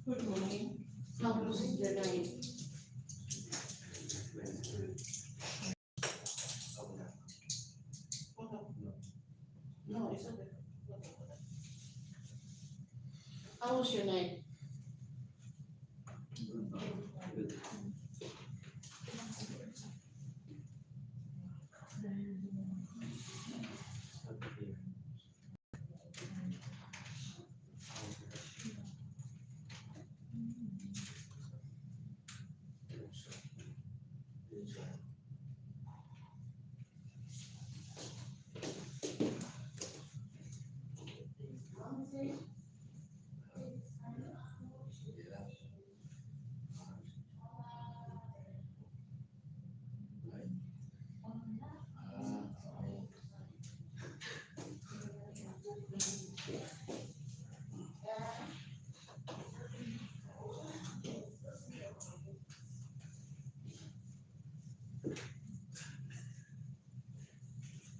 Good morning. How was the night? No, it's okay. How was your night?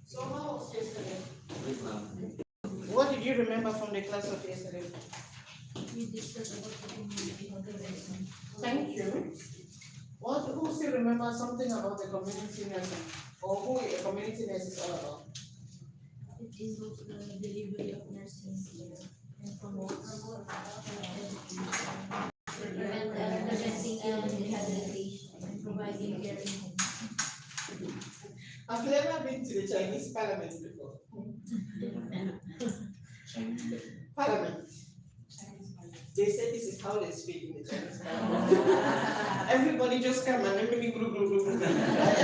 So how was yesterday? What did you remember from the class of yesterday? We discussed about the community organization. Thank you. Who still remembers something about the community nursing? Or who a community nurse is all about? It involves the delivery of nursing care and promotes education, preventing and rehabilitation, and providing care in home. I've never been to the Chinese parliament before. Parliament. They said this is how they speak in the Chinese parliament. Everybody just come and everybody group. At the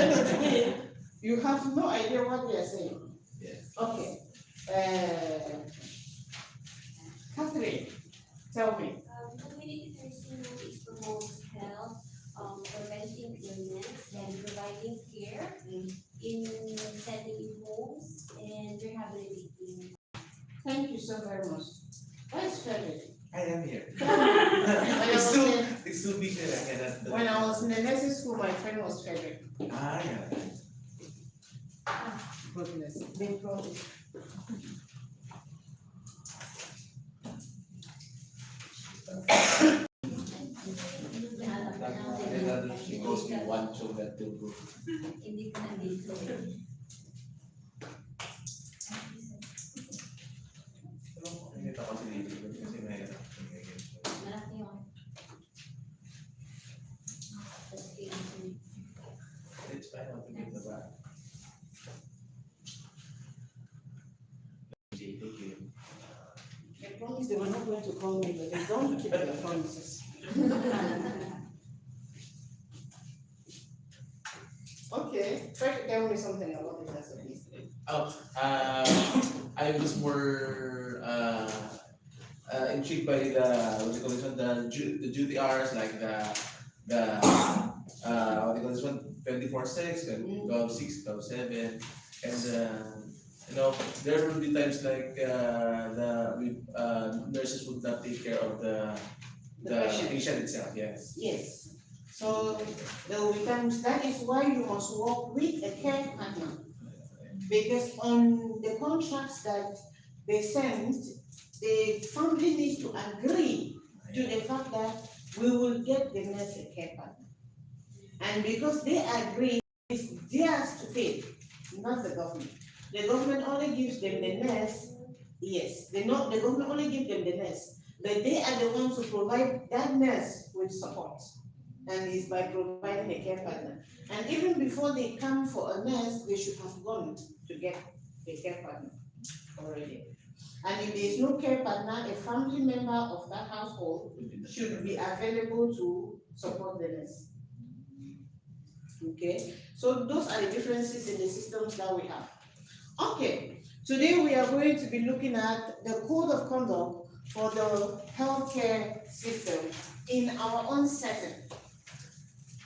end of the day, you have no idea what they are saying. Yes. Okay. Catherine, tell me. Community nursing is promotes health, preventing illness, and providing care in setting in homes and rehabilitating. Thank you so very much. Where's Frederick? I am here. When I was It's too big that I cannot. when I was in the nursing school, my friend was Frederick. Ah, yeah. Goodness, they promised. She calls me one show that two group. Hindi ko nandito. Hindi ako sinigil kasi mahirap. Malaki yun. It's fine, I'll take the back. Thank you. They promised they were not going to call me, but they don't keep their promises. Okay, try to tell me something about the class of yesterday. I was more intrigued by the what do you call this one, the duty hours, like the what do you call this one, 24/6 and 12/6, 12/7, and there will be times like nurses would not take care of the patient itself. Yes. Yes. So there will be times, that is why you must work with a care partner. Because on the contracts that they send, the family needs to agree to the fact that we will get the nurse a care partner. And because they agree, it's theirs to pay, not the government. The government only gives them the nurse, yes, the government only gives them the nurse, but they are the ones who provide that nurse with support. And it's by providing a care partner. And even before they come for a nurse, they should have gone to get a care partner already. And if there is no care partner, a family member of that household should be available to support the nurse. Okay, so those are the differences in the systems that we have. Okay, today we are going to be looking at the code of conduct for the healthcare system in our own setting.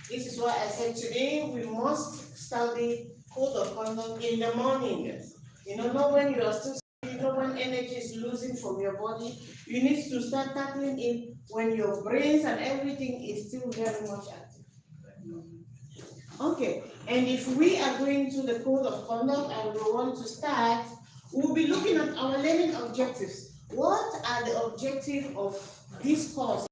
This is why I said today we must study code of conduct in the morning. Yes. Not when you are still, when energy is losing from your body. You need to start tackling it when your brains and everything is still very much active. Okay, and if we are going to the code of conduct and we want to start, we'll be looking at our learning objectives. What are the objectives of this course?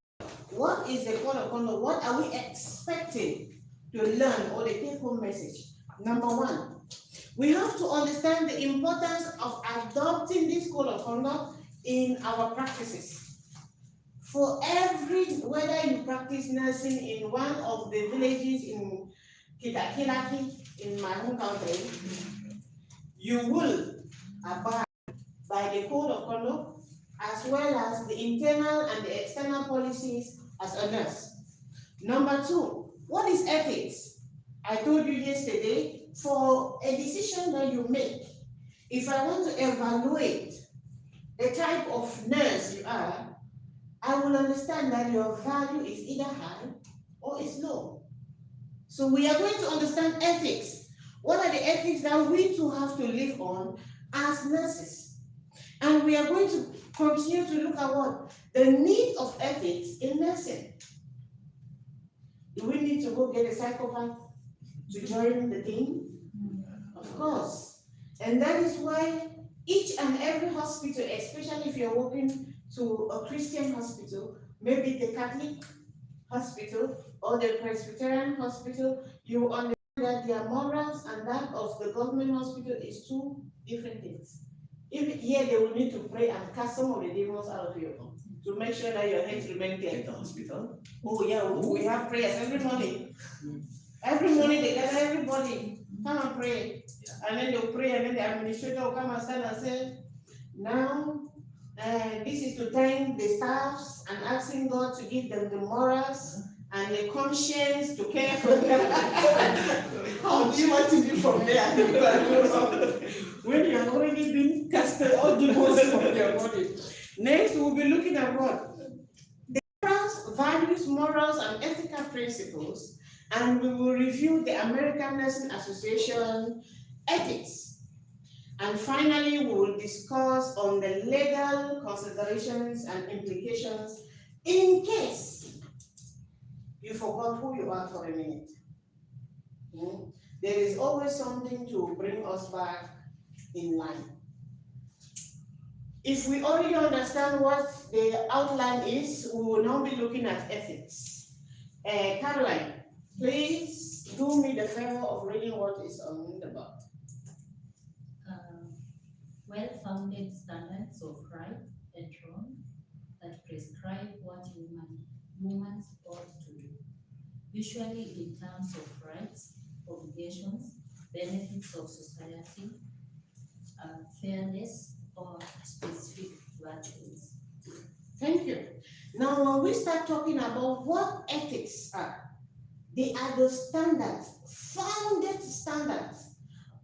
What is the code of conduct? What are we expecting to learn, or the take-home message? Number one, we have to understand the importance of adopting this code of conduct in our practices. For whether you practice nursing in one of the villages in Kitakilaki, in my home country, you will abide by the code of conduct as well as the internal and the external policies as a nurse. Number two, what is ethics? I told you yesterday, for a decision that you make, if I want to evaluate the type of nurse you are, I will understand that your value is either high or it's low. So we are going to understand ethics. What are the ethics that we too have to live on as nurses? And we are going to continue to look at what? The need of ethics in nursing. Do we need to go get a psychopath to join the team? Of course. And that is why each and every hospital, especially if you're working to a Christian hospital, maybe the Catholic hospital or the Presbyterian hospital, you understand that their morals and that of the government hospital is two different things. Even here, they will need to pray and cast some of the demons out of you to make sure that your head remains clear. At the hospital? Oh yeah, we have prayers every morning. Every morning they gather everybody, come and pray. And then they'll pray, and then the administrator will come and stand and say, now, this is to thank the staffs and asking God to give them the morals and the conscience to care for them. How do you want to do from there? When you have already been casted all demons from your body. Next, we'll be looking at what? The morals, values, morals, and ethical principles, and we will review the American Nursing Association ethics. And finally, we will discuss on the legal considerations and implications in case you forgot who you are for a minute. There is always something to bring us back in line. If we already understand what the outline is, we will now be looking at ethics. Caroline, please do me the favor of reading what is on the board. Well-founded standards of right and wrong that prescribe what humans ought to do, usually in terms of rights, obligations, benefits of society, fairness, or specific virtues. Thank you. Now, when we start talking about what ethics are, they are the standards, founded standards,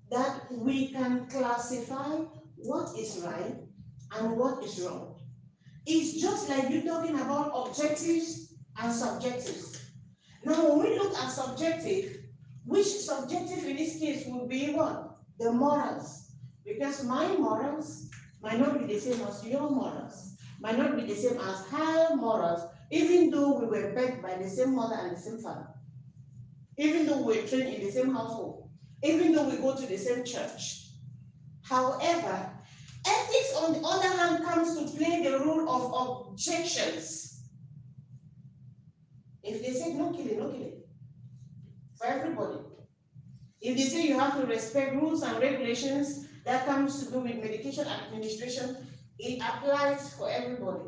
that we can classify what is right and what is wrong. It's just like you talking about objectives and subjectives. Now, when we look at subjective, which subjective in this case would be what? The morals. Because my morals might not be the same as your morals, might not be the same as her morals, even though we were begged by the same mother and the same father, even though we were trained in the same household, even though we go to the same church. However, ethics on the other hand comes to play the role of objections. If they say no killing, no killing. For everybody. If they say you have to respect rules and regulations that comes to do with medication administration, it applies for everybody.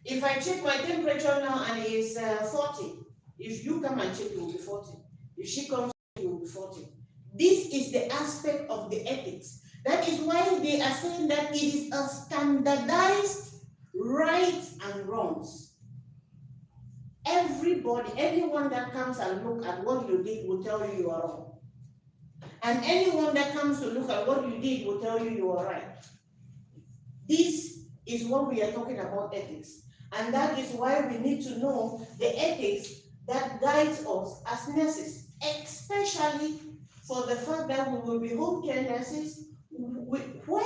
If I check my temperature now and it is 40, if you come and check, it will be 40. If she comes, it will be 40. This is the aspect of the ethics. That is why they are saying that it is a standardized rights and wrongs. Everybody, anyone that comes and look at what you did will tell you you are wrong. And anyone that comes to look at what you did will tell you you are right. This is what we are talking about ethics. And that is why we need to know the ethics that guides us as nurses, especially for the fact that we will be home care nurses where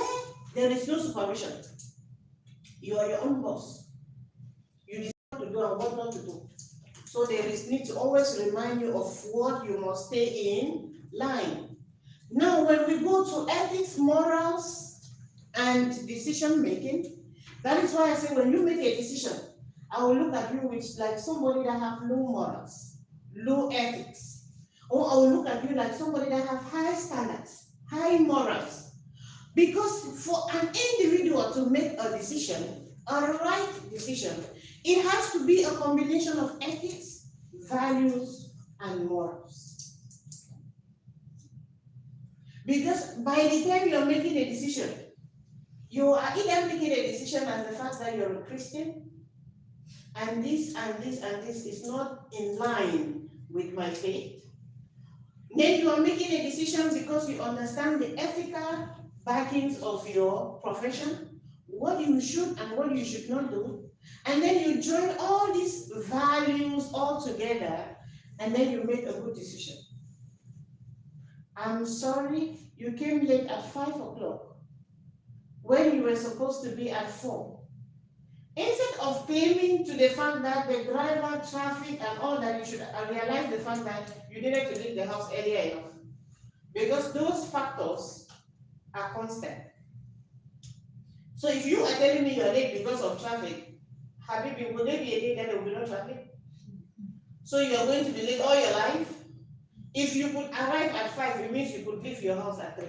there is no supervision. You are your own boss. You decide what to do and what not to do. So there is need to always remind you of what you must stay in line. Now, when we go to ethics, morals, and decision making, that is why I say when you make a decision, I will look at you with like somebody that have low morals, low ethics. Or I will look at you like somebody that have high standards, high morals. Because for an individual to make a decision, a right decision, it has to be a combination of ethics, values, and morals. Because by the time you're making a decision, you are either making a decision as the fact that you're a Christian, and this and this and this is not in line with my faith. Then you are making a decision because you understand the ethical backings of your profession, what you should and what you should not do. And then you join all these values all together, and then you make a good decision. I'm sorry, you came late at 5 o'clock when you were supposed to be at 4. Instead of claiming to the fact that the driver, traffic, and all that, you should realize the fact that you needed to leave the house earlier enough. Because those factors are constant. So if you are telling me you're late because of traffic, Habibi, would there be a day that there will be no traffic? So you are going to be late all your life? If you could arrive at 5, it means you could leave your house at 3.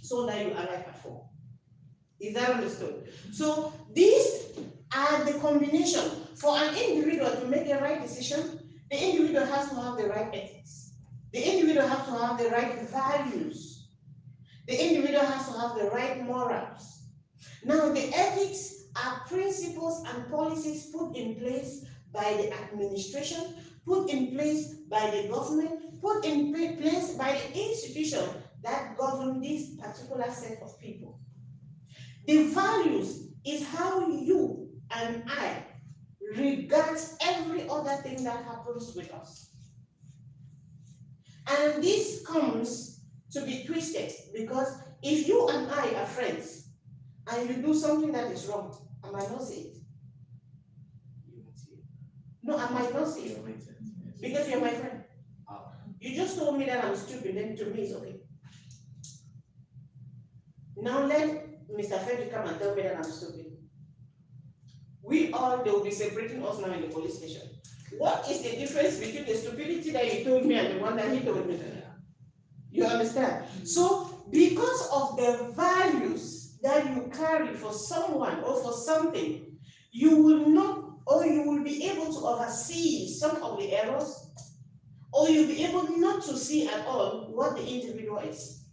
So that you arrive at 4. Is that understood? So these are the combination. For an individual to make a right decision, the individual has to have the right ethics. The individual has to have the right values. The individual has to have the right morals. Now, the ethics are principles and policies put in place by the administration, put in place by the government, put in place by the institution that govern this particular set of people. The values is how you and I regard every other thing that happens with us. And this comes to be twisted because if you and I are friends and you do something that is wrong, I might not see it. You won't see it. No, I might not see it It makes sense, yes. because you're my friend. You just told me that I'm stupid, then to me it's okay. Now let Mr. Freddy come and tell me that I'm stupid. They will be separating us now in the police station. What is the difference between the stupidity that you told me and the one that he told me? You understand? So, because of the values that you carry for someone or for something, you will not, or you will be able to oversee some of the errors, or you'll be able not to see at all what the individual is.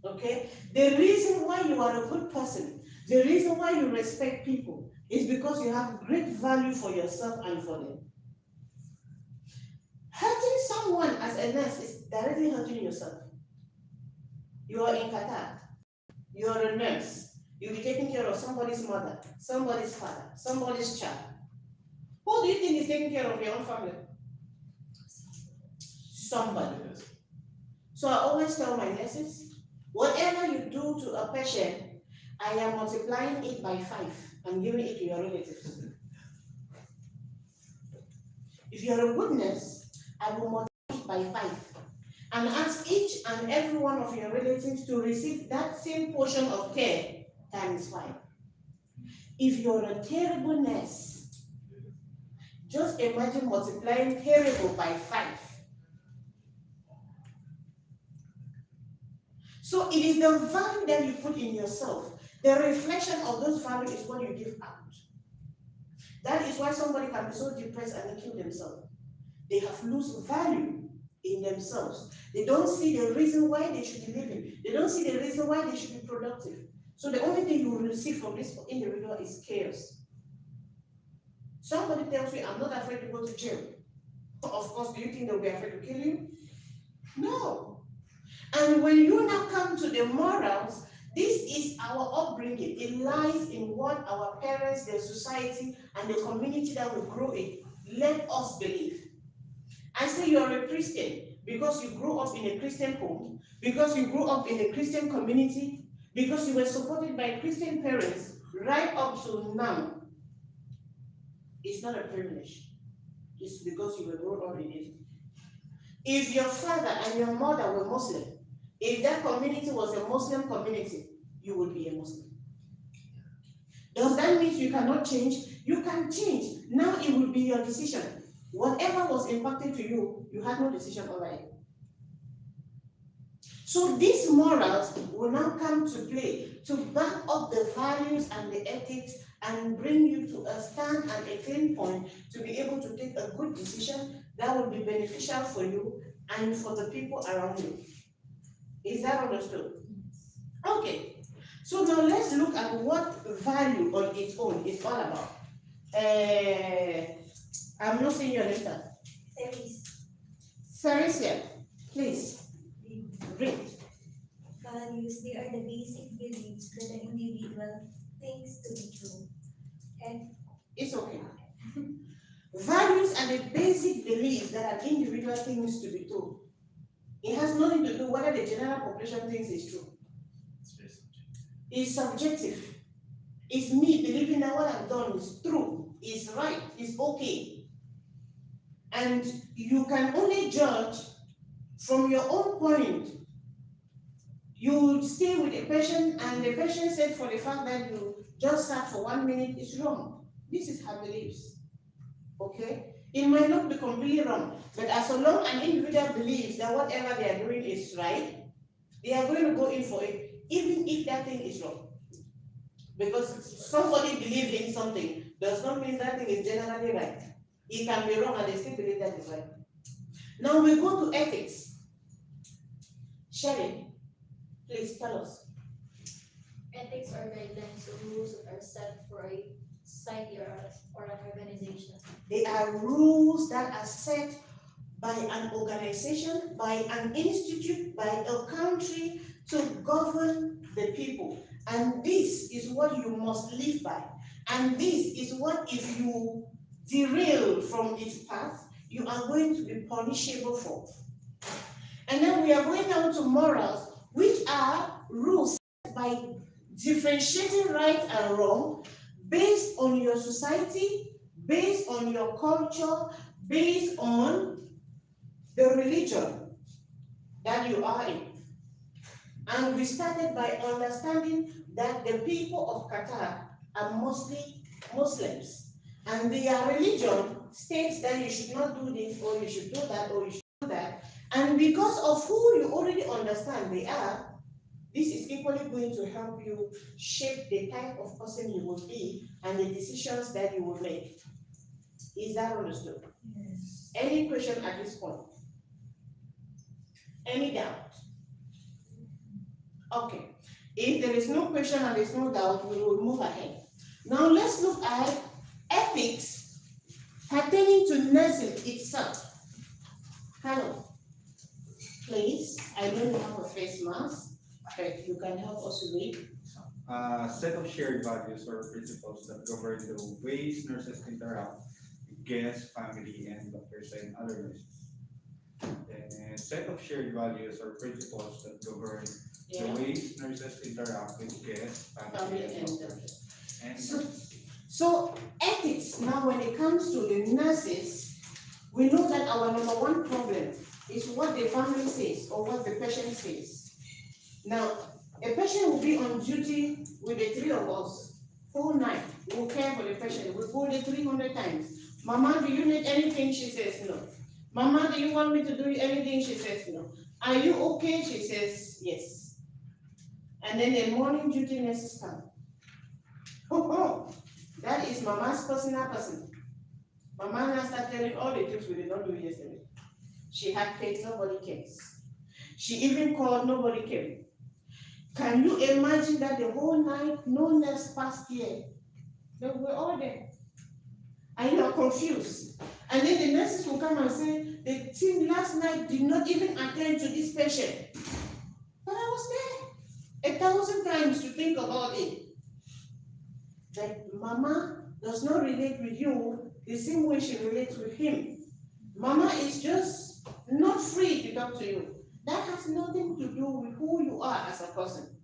Okay? The reason why you are a good person, the reason why you respect people, is because you have great value for yourself and for them. Hurting someone as a nurse is directly hurting yourself. You are in Qatar. You are a nurse. You'll be taking care of somebody's mother, somebody's father, somebody's child. Who do you think is taking care of your own family? Somebody. So I always tell my nurses, whatever you do to a patient, I am multiplying it by 5 and giving it to your relatives. If you're a good nurse, I will multiply it by 5 and ask each and every one of your relatives to receive that same portion of care times 5. If you're a terrible nurse, just imagine multiplying terrible by 5. So it is the value that you put in yourself. The reflection of those values is what you give out. That is why somebody can be so depressed and they kill themselves. They have lost value in themselves. They don't see the reason why they should be living. They don't see the reason why they should be productive. So the only thing you will receive from this individual is chaos. Somebody tells you, I'm not afraid to go to jail. Of course, do you think they'll be afraid to kill you? No. And when you now come to the morals, this is our upbringing. It lies in what our parents, the society, and the community that we grow in let us believe. I say you are a Christian because you grew up in a Christian home, because you grew up in a Christian community, because you were supported by Christian parents right up to now. It's not a privilege. It's because you were brought up in it. If your father and your mother were Muslim, if that community was a Muslim community, you would be a Muslim. Does that mean you cannot change? You can change. Now it will be your decision. Whatever was impacted to you, you had no decision over it. So these morals will now come to play to back up the values and the ethics and bring you to a stand and a clean point to be able to take a good decision that will be beneficial for you and for the people around you. Is that understood? Okay. So now let's look at what value on its own is all about. I'm not seeing your letter. Theresa, please read. Values, they are the basic beliefs that the individual thinks to be true. And It's okay. Values are the basic beliefs that an individual thinks to be true. It has nothing to do whether the general population thinks it's true. It's subjective. It's me believing that what I've done is true, is right, is okay. And you can only judge from your own point. You stay with a patient and the patient said for the fact that you just sat for 1 minute is wrong. This is her beliefs. Okay? It might not be completely wrong, but as long an individual believes that whatever they are doing is right, they are going to go in for it, even if that thing is wrong. Because somebody believes in something does not mean that thing is generally right. It can be wrong and they still believe that is right. Now we go to ethics. Sherry, please tell us. Ethics are guidelines or rules that are set for a society or an organization. They are rules that are set by an organization, by an institute, by a country to govern the people. And this is what you must live by. And this is what, if you derail from its path, you are going to be punishable for. And then we are going down to morals, which are rules set by differentiating right and wrong based on your society, based on your culture, based on the religion that you are in. And we started by understanding that the people of Qatar are mostly Muslims. And their religion states that you should not do this, or you should do that, or you should do that. And because of who you already understand they are, this is equally going to help you shape the type of person you will be and the decisions that you will make. Is that understood? Yes. Any question at this point? Any doubt? Okay. If there is no question and there is no doubt, we will move ahead. Now let's look at ethics pertaining to nursing itself. Hello. Please, I know you have a face mask. Okay, you can help us read. Set of shared values or principles that govern the ways nurses interact with guests, family, and doctors and other nurses. And set of shared values or principles that govern the ways nurses interact with guests, family, and doctors and nurses. So ethics, now when it comes to the nurses, we know that our number one problem is what the family says or what the patient says. Now, a patient will be on duty with the three of us, whole night. We will care for the patient. We call it 300 times. Mama, do you need anything? She says no. Mama, do you want me to do anything? She says no. Are you okay? She says yes. And then the morning duty nurses come. Oh, that is Mama's personal person. Mama now start telling all the things we did not do yesterday. She had paid, nobody cares. She even called, nobody came. Can you imagine that the whole night, no nurse passed here? They were all there. And you are confused. And then the nurses will come and say, the team last night did not even attend to this patient. But I was there 1,000 times to think about it. That Mama does not relate with you the same way she relates with him. Mama is just not free to talk to you. That has nothing to do with who you are as a person.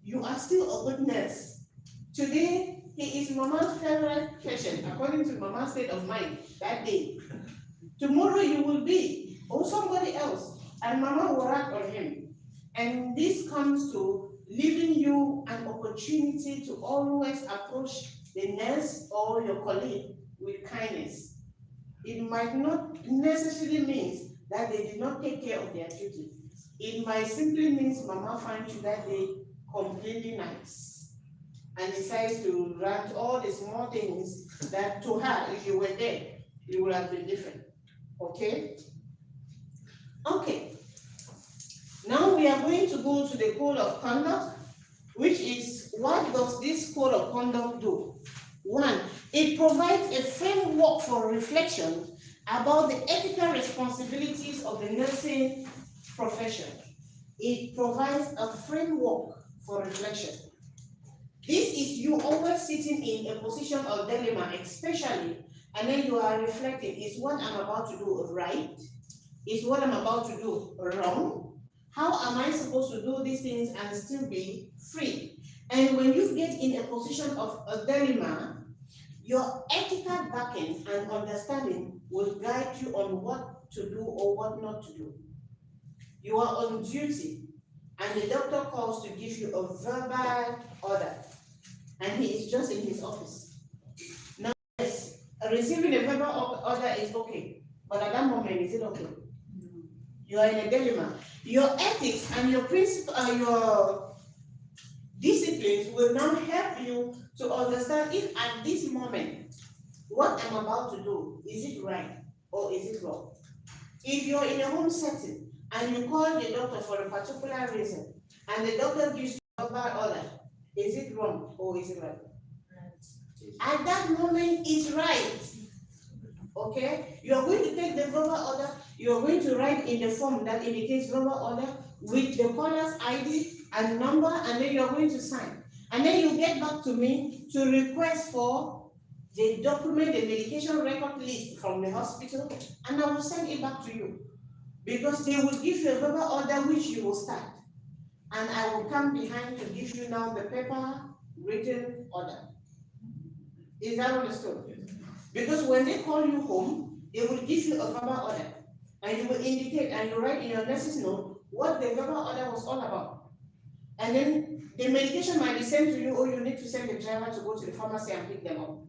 You are still a good nurse. Today, he is Mama's favorite patient, according to Mama's state of mind that day. Tomorrow you will be, or somebody else, and Mama will act on him. And this comes to leaving you an opportunity to always approach the nurse or your colleague with kindness. It might not necessarily mean that they did not take care of their duty. It might simply means mama finds you that day completely nice and decides to grant all the small things that to her, if you were there, it would have been different. Okay? Okay. Now we are going to go to the code of conduct, which is what does this code of conduct do? One, it provides a framework for reflection about the ethical responsibilities of the nursing profession. It provides a framework for reflection. This is you always sitting in a position of dilemma, especially, and then you are reflecting, is what I'm about to do right? Is what I'm about to do wrong? How am I supposed to do these things and still be free? And when you get in a position of a dilemma, your ethical backing and understanding will guide you on what to do or what not to do. You are on duty, and the doctor calls to give you a verbal order, and he is just in his office. Now, yes, receiving a verbal order is okay, but at that moment, is it okay? You are in a dilemma. Your ethics and your principle, your disciplines will now help you to understand if at this moment, what I'm about to do, is it right or is it wrong? If you're in a home setting and you call the doctor for a particular reason, and the doctor gives you a verbal order, is it wrong or is it right? At that moment, it's right. Okay? You are going to take the verbal order, you are going to write in the form that indicates verbal order with the caller's ID and number, and then you are going to sign. And then you get back to me to request for the document, the medication record list from the hospital, and I will send it back to you. Because they will give you a verbal order which you will start. And I will come behind to give you now the paper written order. Is that understood? Because when they call you home, they will give you a verbal order. And you will indicate and you write in your nurse's note what the verbal order was all about. And then the medication might be sent to you, or you need to send the driver to go to the pharmacy and pick them up.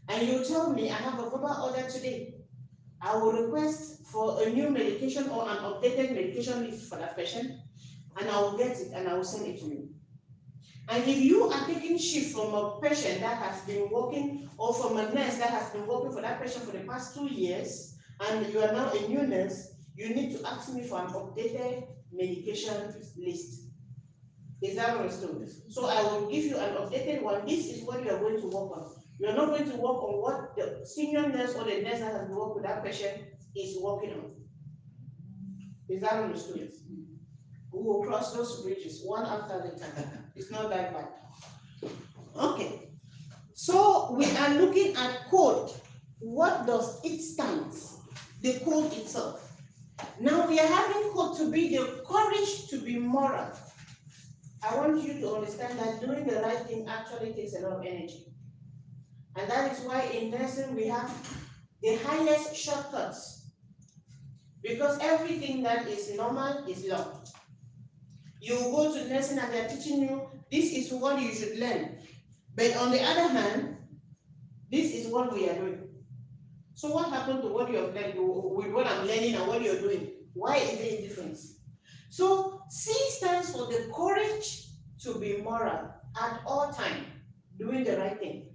And you tell me, I have a verbal order today. I will request for a new medication or an updated medication list for that patient, and I will get it and I will send it to you. And if you are taking shift from a patient that has been working, or from a nurse that has been working for that patient for the past 2 years, and you are now a new nurse, you need to ask me for an updated medication list. Is that understood? So I will give you an updated one. This is what you are going to work on. You are not going to work on what the senior nurse or the nurse that has worked with that patient is working on. Is that understood? We will cross those bridges one after the other. It's not that bad. Okay. So we are looking at code. What does it stand? The code itself. Now we are having code to be the courage to be moral. I want you to understand that doing the right thing actually takes a lot of energy. And that is why in nursing we have the highest shortcuts. Because everything that is normal is law. You go to nursing and they're teaching you, this is what you should learn. But on the other hand, this is what we are doing. So what happened to what you have learned with what I'm learning and what you're doing? Why is there a difference? So C stands for the courage to be moral at all time, doing the right thing.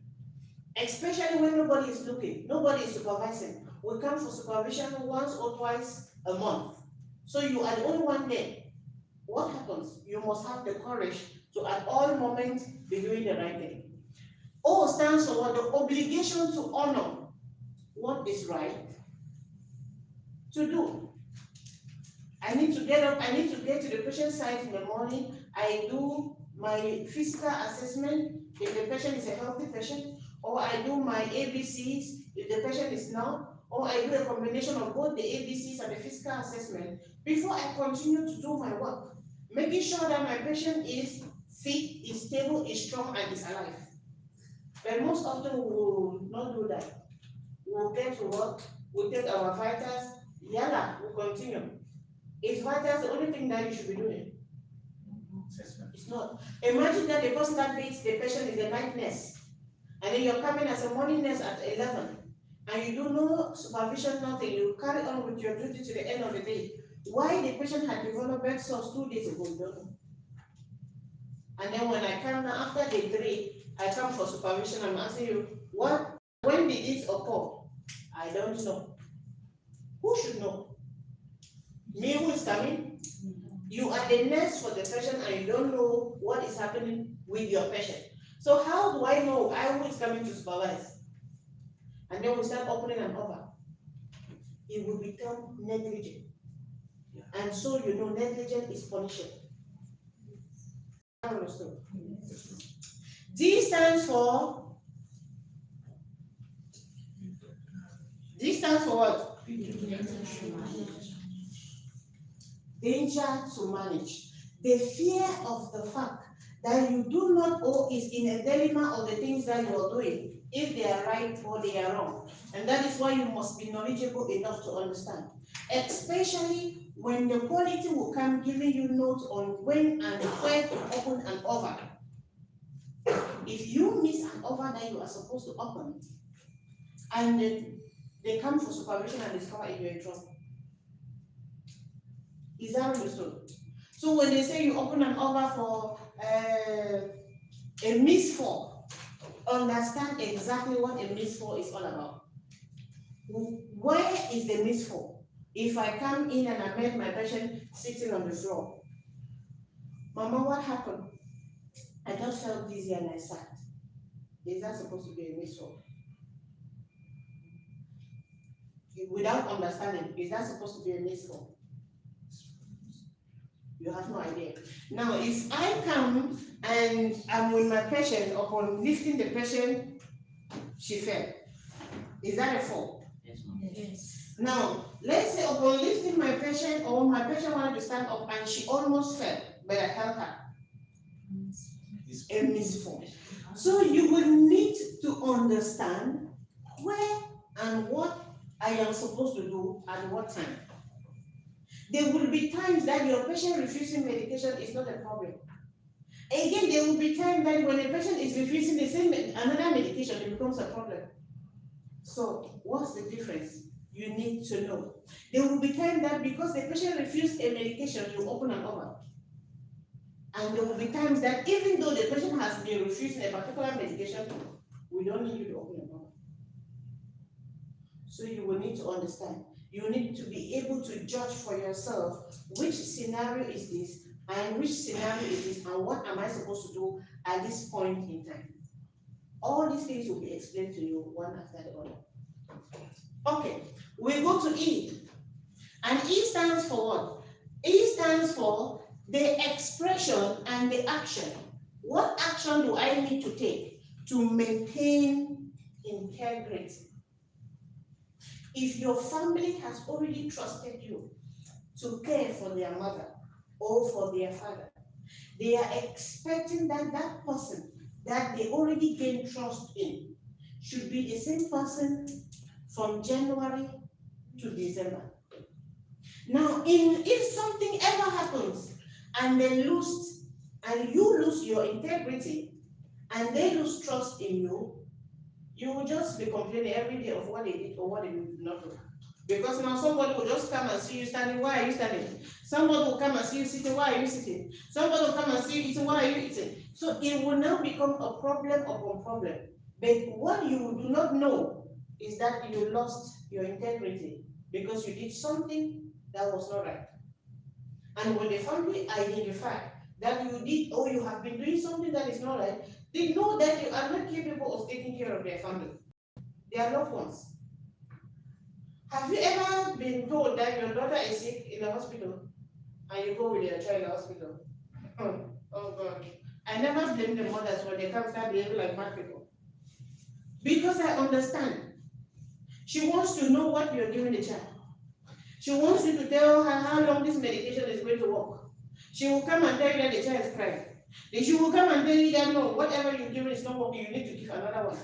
Especially when nobody is looking, nobody is supervising. We come for supervision once or twice a month. So you are the only one there. What happens? You must have the courage to at all moments be doing the right thing. O stands for what? The obligation to honor what is right to do. I need to get up, I need to get to the patient site in the morning. I do my physical assessment if the patient is a healthy patient, or I do my ABCs if the patient is not, or I do a combination of both the ABCs and the physical assessment before I continue to do my work, making sure that my patient is fit, is stable, is strong, and is alive. But most often we will not do that. We'll get to work, we'll take our vitals, yalla, we'll continue. Is vitals the only thing that you should be doing? Assessment. It's not. Imagine that the person that beats the patient is a night nurse, and then you're coming as a morning nurse at 11, and you do no supervision, nothing. You carry on with your duty to the end of the day. Why the patient had developed bed sores 2 days ago, you don't know. And then when I come now, after day 3, I come for supervision. I'm asking you, when did this occur? I don't know. Who should know? Me who is coming? You are the nurse for the patient and you don't know what is happening with your patient. So how do I know I who is coming to supervise? And then we start opening and over. It will become negligent. And so you know negligent is punishable. Understood? D stands for what? Danger to manage. The fear of the fact that you do not know is in a dilemma of the things that you are doing, if they are right or they are wrong. And that is why you must be knowledgeable enough to understand. Especially when the quality will come giving you notes on when and where to open an over. If you miss an over that you are supposed to open, and then they come for supervision and discover if you're in trouble. Is that understood? So when they say you open an over for a miss for, understand exactly what a miss for is all about. Where is the miss for? If I come in and I met my patient sitting on the floor, Mama, what happened? I just felt dizzy and I sat. Is that supposed to be a miss for? Without understanding, is that supposed to be a miss for? You have no idea. Now, if I come and I'm with my patient, upon lifting the patient, she fell. Is that a fall? Yes. Now, let's say upon lifting my patient, or my patient wanted to stand up and she almost fell, but I held her. A misfall. So you will need to understand where and what I am supposed to do at what time. There will be times that your patient refusing medication is not a problem. Again, there will be times that when a patient is refusing the same another medication, it becomes a problem. So what's the difference? You need to know. There will be times that because the patient refused a medication, you open an over. And there will be times that even though the patient has been refusing a particular medication, we don't need you to open an over. So you will need to understand. You need to be able to judge for yourself which scenario is this and which scenario is this and what am I supposed to do at this point in time. All these things will be explained to you one after the other. Okay, we go to E. And E stands for what? E stands for the expression and the action. What action do I need to take to maintain integrity? If your family has already trusted you to care for their mother or for their father, they are expecting that that person that they already gained trust in should be the same person from January to December. Now, if something ever happens and they lose, and you lose your integrity, and they lose trust in you, you will just be complaining every day of what they did or what they did not do. Because now somebody will just come and see you standing, why are you standing? Somebody will come and see you sitting, why are you sitting? Somebody will come and see you eating, why are you eating? So it will now become a problem upon problem. But what you do not know is that you lost your integrity because you did something that was not right. And when the family identify that you did or you have been doing something that is not right, they know that you are not capable of taking care of their family, their loved ones. Have you ever been told that your daughter is sick in the hospital and you go with your child in the hospital? Oh God. I never blame the mothers when they come start behaving like mad people. Because I understand. She wants to know what you're giving the child. She wants you to tell her how long this medication is going to work. She will come and tell you that the child is crying. Then she will come and tell you that no, whatever you're giving is not working, you need to give another one.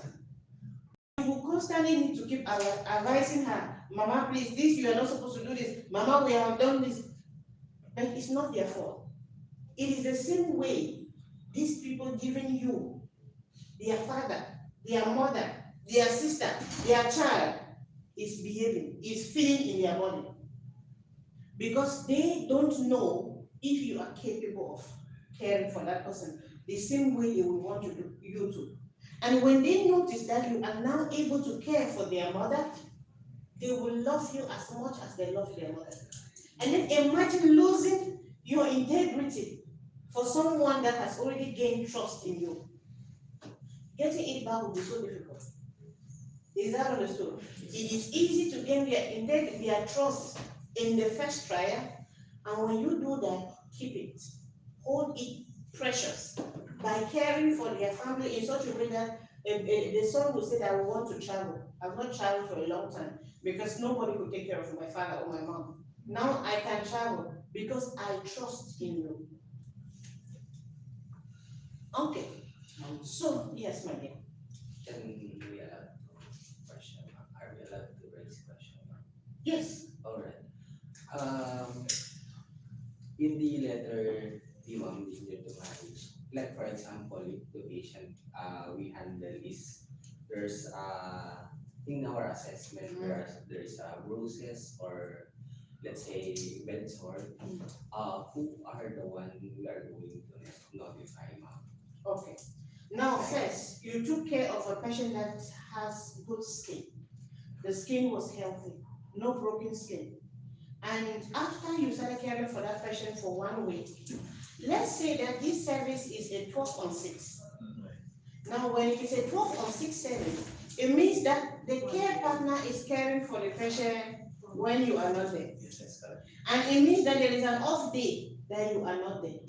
You will constantly need to keep advising her, Mama, please, this, you are not supposed to do this. Mama, we have done this. But it's not their fault. It is the same way these people giving you their father, their mother, their sister, their child is behaving, is feeling in their body. Because they don't know if you are capable of caring for that person the same way they will want you to. And when they notice that you are now able to care for their mother, they will love you as much as they love their mother. And then imagine losing your integrity for someone that has already gained trust in you. Getting it back will be so difficult. Is that understood? It is easy to gain their trust in the first trial, and when you do that, keep it. Hold it precious by caring for their family in such a way that the son will say that I want to travel. I've not traveled for a long time because nobody could take care of my father or my mom. Now I can travel because I trust in you. Okay. So, yes, my dear. Can we allow question? Are we allowed to raise question? Yes. Alright. In the letter Imam leader to marriage, like for example, if the patient we handle is there's in our assessment there's bruises or let's say bed sore, who are the one we are going to notify mom? Okay. Now, first, you took care of a patient that has good skin. The skin was healthy, no broken skin. And after you started caring for that patient for 1 week, let's say that this service is a 12 on 6. Now, when it is a 12 on 6 service, it means that the care partner is caring for the patient when you are not there. Yes, that's correct. And it means that there is an off day that you are not there.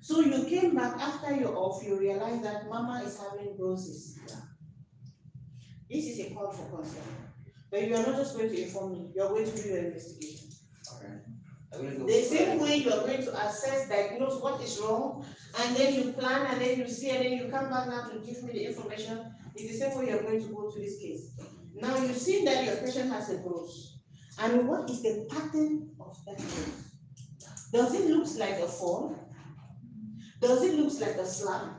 So you came back after you're off, you realize that mama is having bruises. This is a call for concern. But you are not just going to inform me, you are going to do your investigation. Alright. I will go The for same it. way you are going to assess, diagnose what is wrong, and then you plan, and then you see, and then you come back now to give me the information. It's the same way you're going to go to this case. Now you see that your patient has a bruise. And what is the pattern of that bruise? Does it look like a fall? Does it look like a slap?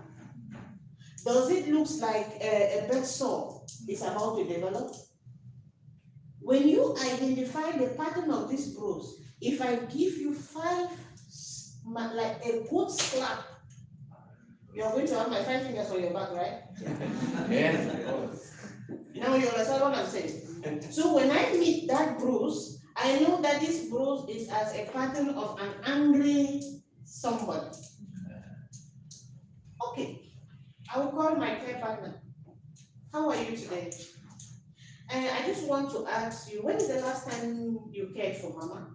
Does it look like a bed sore is about to develop? When you identify the pattern of this bruise, if I give you 5, like a good slap, you are going to have my 5 fingers on your back, right? Yes. Now you understand what I'm saying? So when I meet that bruise, I know that this bruise is as a pattern of an angry somebody. Okay, I will call my care partner. How are you today? I just want to ask you, when is the last time you cared for mama?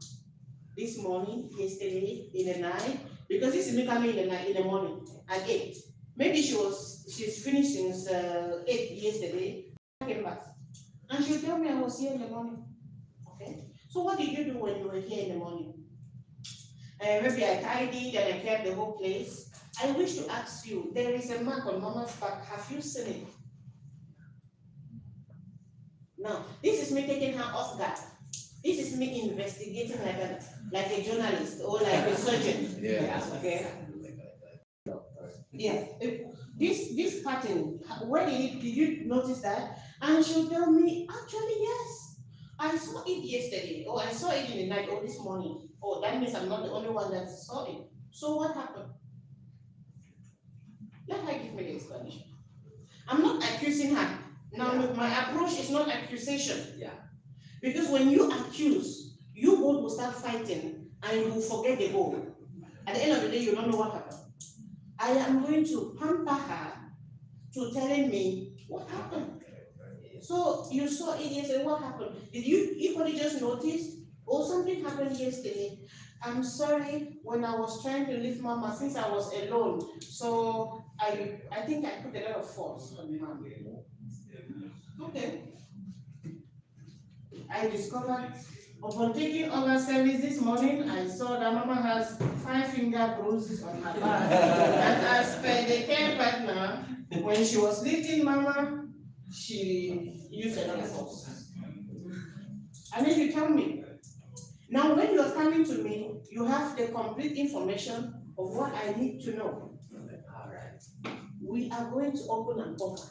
This morning, yesterday, in the night? Because this is me coming in the night, in the morning, at 8. Maybe she's finished since 8 yesterday, came back. And she'll tell me I was here in the morning. Okay? So what did you do when you were here in the morning? Maybe I tidied and I kept the whole place. I wish to ask you, there is a mark on mama's back. Have you seen it? Now, this is me taking her off guard. This is me investigating like a journalist or like a surgeon. Yeah. Okay. Doctor. Yeah. This pattern, where did you notice that? And she'll tell me, actually, yes. I saw it yesterday, or I saw it in the night, or this morning. Oh, that means I'm not the only one that saw it. So what happened? Let her give me the explanation. I'm not accusing her. Now, look, my approach is not accusation. Yeah. Because when you accuse, you both will start fighting and you will forget the goal. At the end of the day, you don't know what happened. I am going to pamper her to telling me what happened. So you saw it yesterday, what happened? Did you equally just notice? Or something happened yesterday? I'm sorry, when I was trying to leave mama, since I was alone, so I think I put a lot of force on mama. Okay. I discovered, upon taking over service this morning, I saw that mama has 5 finger bruises on her back. And as per the care partner, when she was lifting mama, she used a lot of force. And then you tell me. Now when you are coming to me, you have the complete information of what I need to know. we are going to open an offer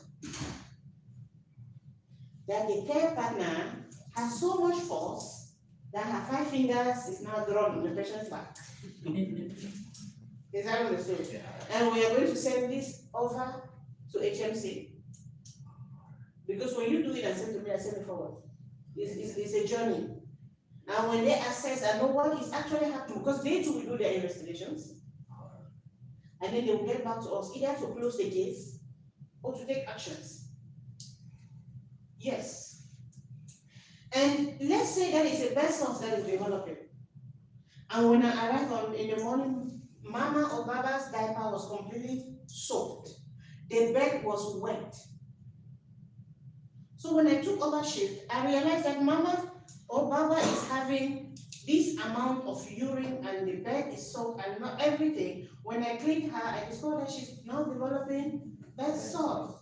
that the care partner has so much force that her 5 fingers is now drawn on the patient's back. Is that understood? Yeah. And we are going to send this over to HMC. Because when you do it and send to me, I send it forward. It's a journey. And when they assess and know what is actually happening, because they too will do their investigations, and then they will get back to us either to close the case or to take actions. Yes. And let's say that is a bed sores that is developing. And when I arrive in the morning, Mama or Baba's diaper was completely soaked. The bed was wet. So when I took over shift, I realized that Mama or Baba is having this amount of urine and the bed is soaked and not everything. When I cleaned her, I discovered that she's now developing bed sores.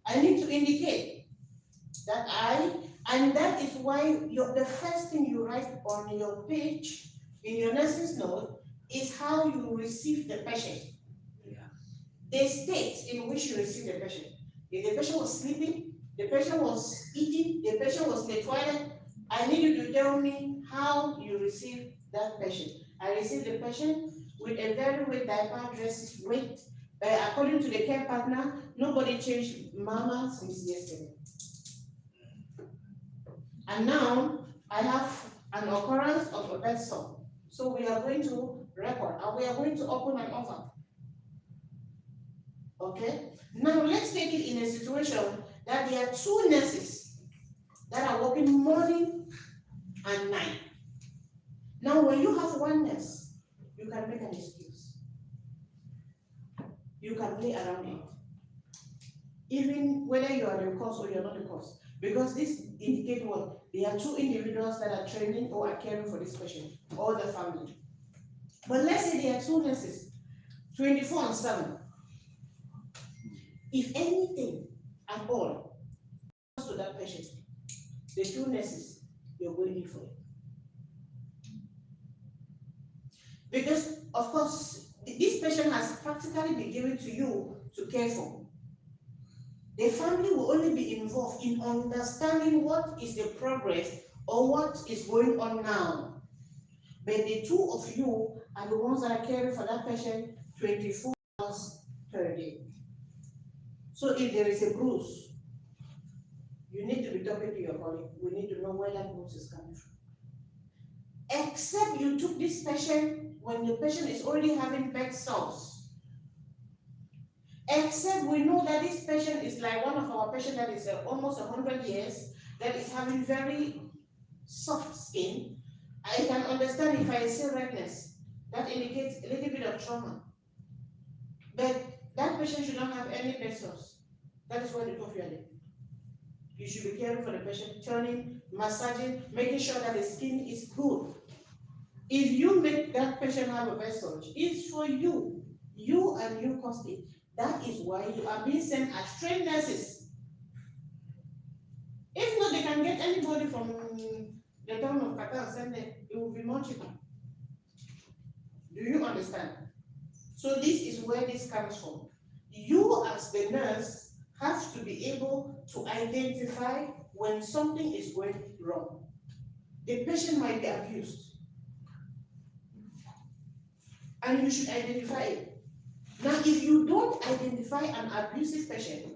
I need to indicate that and that is why the first thing you write on your page in your nurse's note is how you receive the patient. Yeah. The state in which you receive the patient. If the patient was sleeping, the patient was eating, the patient was in the toilet, I need you to tell me how you receive that patient. I received the patient with a very wet diaper, dress wet. According to the care partner, nobody changed Mama since yesterday. And now I have an occurrence of a bed sore. So we are going to record and we are going to open an offer. Okay? Now let's take it in a situation that there are 2 nurses that are working morning and night. Now when you have 1 nurse, you can make an excuse. You can play around it. Even whether you are the cause or you're not the cause. Because this indicates what? There are 2 individuals that are training or are caring for this patient, or the family. But let's say there are 2 nurses, 24/7. If anything at all happens to that patient, the 2 nurses, you're going in for it. Because, of course, this patient has practically been given to you to care for. The family will only be involved in understanding what is the progress or what is going on now. But the 2 of you are the ones that are caring for that patient 24 hours per day. So if there is a bruise, you need to be talking to your colleague. We need to know where that bruise is coming from. Except you took this patient when the patient is already having bed sores. Except we know that this patient is like one of our patients that is almost 100 years, that is having very soft skin. I can understand if I see redness, that indicates a little bit of trauma. But that patient should not have any bed sores. That is why the 2 of you are there. You should be caring for the patient, turning, massaging, making sure that the skin is good. If you make that patient have a bed sore, it's for you. You and you caused it. That is why you are being sent as trained nurses. If not, they can get anybody from the town of Qatar and send them. It will be more cheaper. Do you understand? So this is where this comes from. You as the nurse have to be able to identify when something is going wrong. The patient might be abused. And you should identify it. Now, if you don't identify an abusive patient,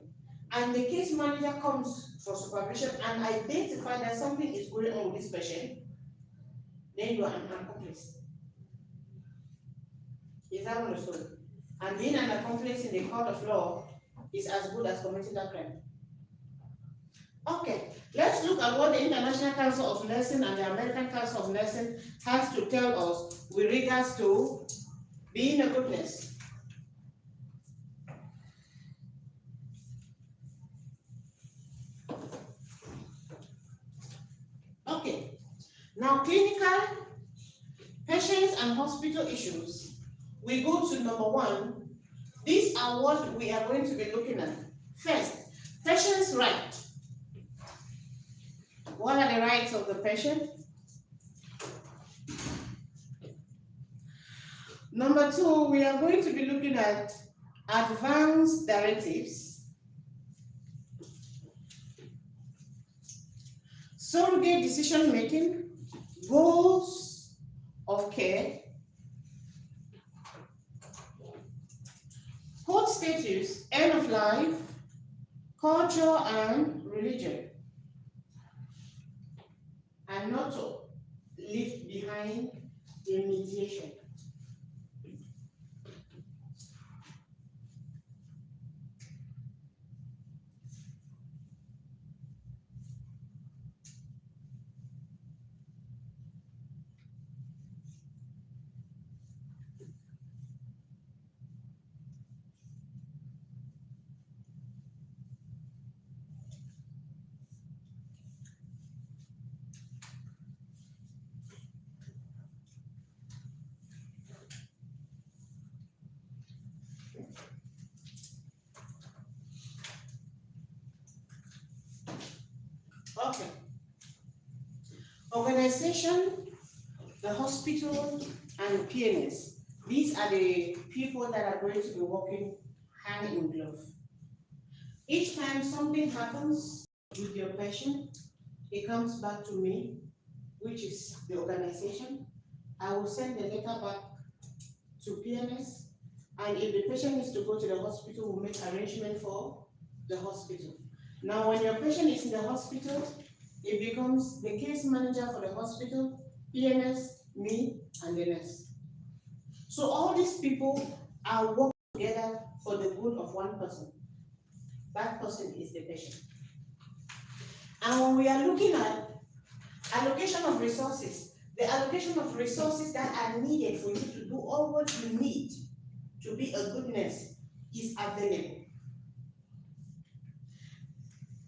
and the case manager comes for supervision and identify that something is going on with this patient, then you are an accomplice. Is that understood? And being an accomplice in the court of law is as good as committing a crime. Okay, let's look at what the International Council of Nursing and the American Council of Nursing has to tell us with regards to being a good nurse. Okay, now clinical, patients and hospital issues. We go to number 1. These are what we are going to be looking at. First, patient's right. What are the rights of the patient? Number 2, we are going to be looking at advance directives, surrogate decision making, goals of care, code status, end of life, culture and religion, and not to leave behind remediation. Okay. Organization, the hospital, and PNS. These are the people that are going to be working hand in glove. Each time something happens with your patient, it comes back to me, which is the organization. I will send the letter back to PNS, and if the patient needs to go to the hospital, we'll make arrangement for the hospital. Now, when your patient is in the hospital, it becomes the case manager for the hospital, PNS, me, and the nurse. So all these people are working together for the good of one person. That person is the patient. And when we are looking at allocation of resources, the allocation of resources that are needed for you to do all what you need to be a good nurse is available.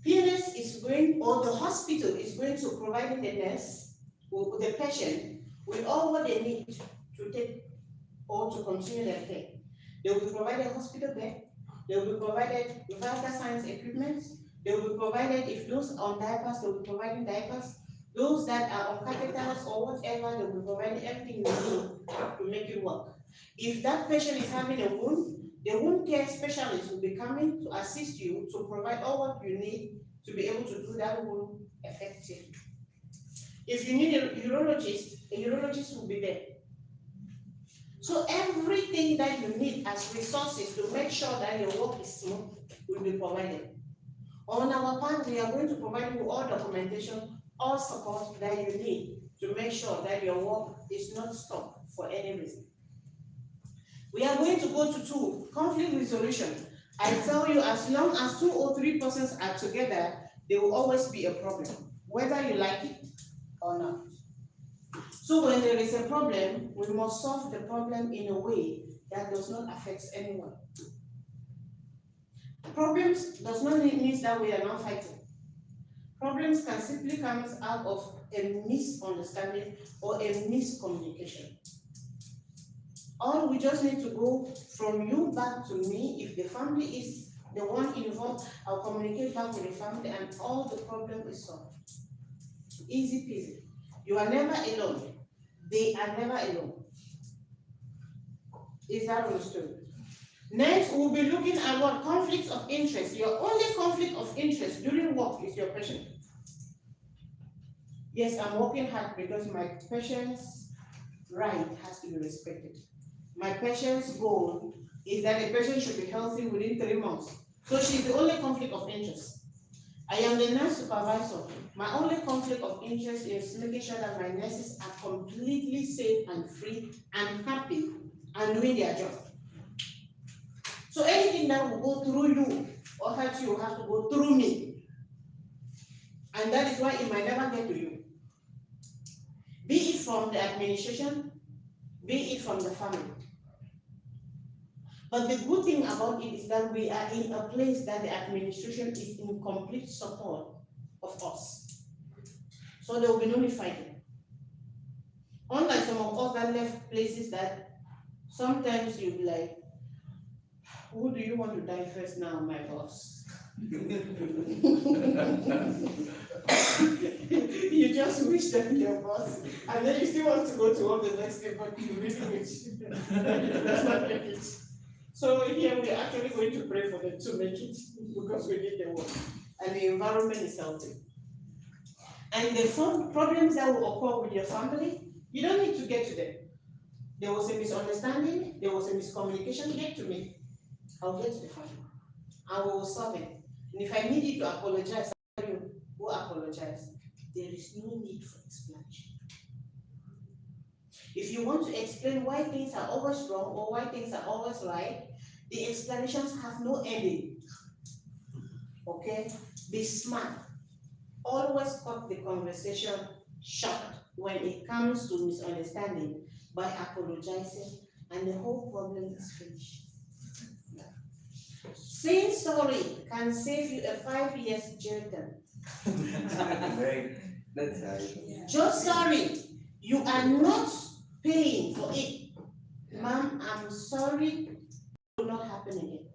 PNS is going, or the hospital is going to provide the nurse or the patient with all what they need to take or to continue their care. They will be provided hospital bed, they will be provided vital signs equipment, they will be provided, if those on diapers, they will be providing diapers. Those that are on catheters or whatever, they will be providing everything they need to make it work. If that patient is having a wound, the wound care specialist will be coming to assist you to provide all what you need to be able to do that wound effectively. If you need a urologist will be there. So everything that you need as resources to make sure that your work is smooth will be provided. On our part, we are going to provide you all documentation, all support that you need to make sure that your work is not stopped for any reason. We are going to go to 2, conflict resolution. I tell you, as long as 2 or 3 persons are together, there will always be a problem, whether you like it or not. So when there is a problem, we must solve the problem in a way that does not affect anyone. Problems does not mean that we are not fighting. Problems can simply come out of a misunderstanding or a miscommunication. Or we just need to go from you back to me. If the family is the one involved, I'll communicate back with the family and all the problem is solved. Easy peasy. You are never alone. They are never alone. Is that understood? Next, we'll be looking at what conflicts of interest. Your only conflict of interest during work is your patient. Yes, I'm working hard because my patient's right has to be respected. My patient's goal is that the patient should be healthy within 3 months. So she's the only conflict of interest. I am the nurse supervisor. My only conflict of interest is making sure that my nurses are completely safe and free and happy and doing their job. So anything that will go through you or hurt you will have to go through me. And that is why it might never get to you. Be it from the administration, be it from the family. But the good thing about it is that we are in a place that the administration is in complete support of us. So there will be no need fighting. Unlike some of us that left places that sometimes you'll be like, who do you want to die first now, my boss? You just wish them your boss, and then you still want to go to work the next day, but you really wish. That's not make it. So here we are actually going to pray for them to make it because we need the work and the environment is healthy. And the problems that will occur with your family, you don't need to get to them. There was a misunderstanding, there was a miscommunication, get to me. I'll get to the family. I will solve it. And if I need you to apologize, you will apologize. There is no need for explanation. If you want to explain why things are always wrong or why things are always right, the explanations have no ending. Okay? Be smart. Always cut the conversation short when it comes to misunderstanding by apologizing, and the whole problem is finished. Saying sorry can save you a 5 years jail term. Right. That's right. Just sorry, you are not paying for it. Ma'am, I'm sorry, it will not happen again.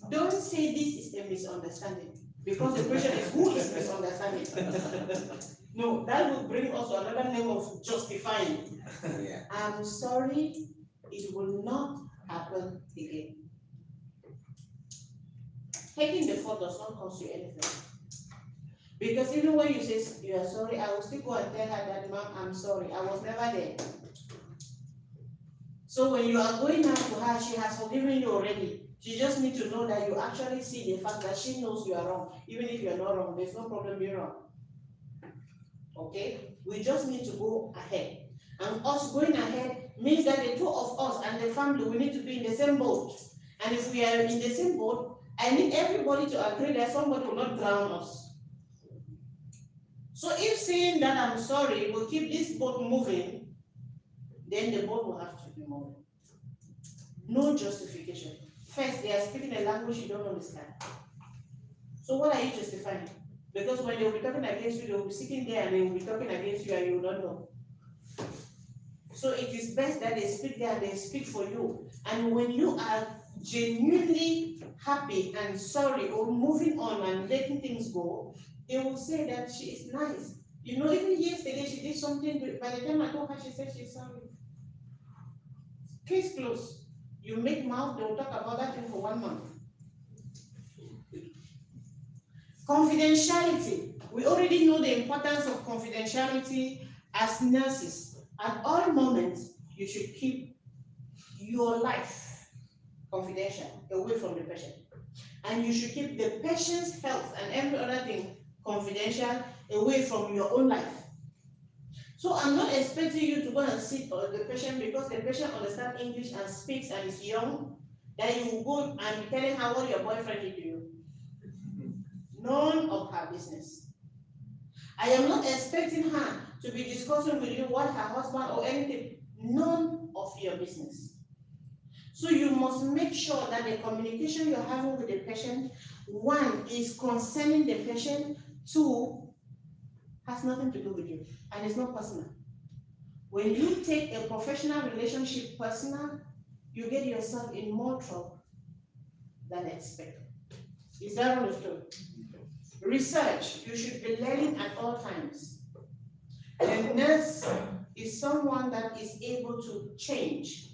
Don't say this is a misunderstanding, because the question is who is misunderstanding? No, that would bring us to another level of justifying. Yeah. I'm sorry, it will not happen again. Taking the fault does not cost you anything. Because even when you say you are sorry, I will still go and tell her that, Ma'am, I'm sorry, I was never there. So when you are going out to her, she has forgiven you already. She just needs to know that you actually see the fact that she knows you are wrong. Even if you are not wrong, there's no problem being wrong. Okay? We just need to go ahead. And us going ahead means that the two of us and the family, we need to be in the same boat. And if we are in the same boat, I need everybody to agree that somebody will not drown us. So if saying that I'm sorry will keep this boat moving, then the boat will have to be moving. No justification. First, they are speaking a language you don't understand. So what are you justifying? Because when they will be talking against you, they will be sitting there and they will be talking against you and you will not know. So it is best that they speak there and they speak for you. And when you are genuinely happy and sorry or moving on and letting things go, they will say that she is nice. You know, even yesterday she did something, by the time I told her, she said she's sorry. Case closed. You make mouth, they will talk about that thing for 1 month. Confidentiality. We already know the importance of confidentiality as nurses. At all moments, you should keep your life confidential, away from the patient. And you should keep the patient's health and every other thing confidential, away from your own life. So I'm not expecting you to go and sit on the patient because the patient understands English and speaks and is young, that you will go and be telling her what your boyfriend did to you. None of her business. I am not expecting her to be discussing with you what her husband or anything. None of your business. So you must make sure that the communication you're having with the patient, one, is concerning the patient, two, has nothing to do with you, and it's not personal. When you take a professional relationship personal, you get yourself in more trouble than expected. Is that understood? Research, you should be learning at all times. A nurse is someone that is able to change.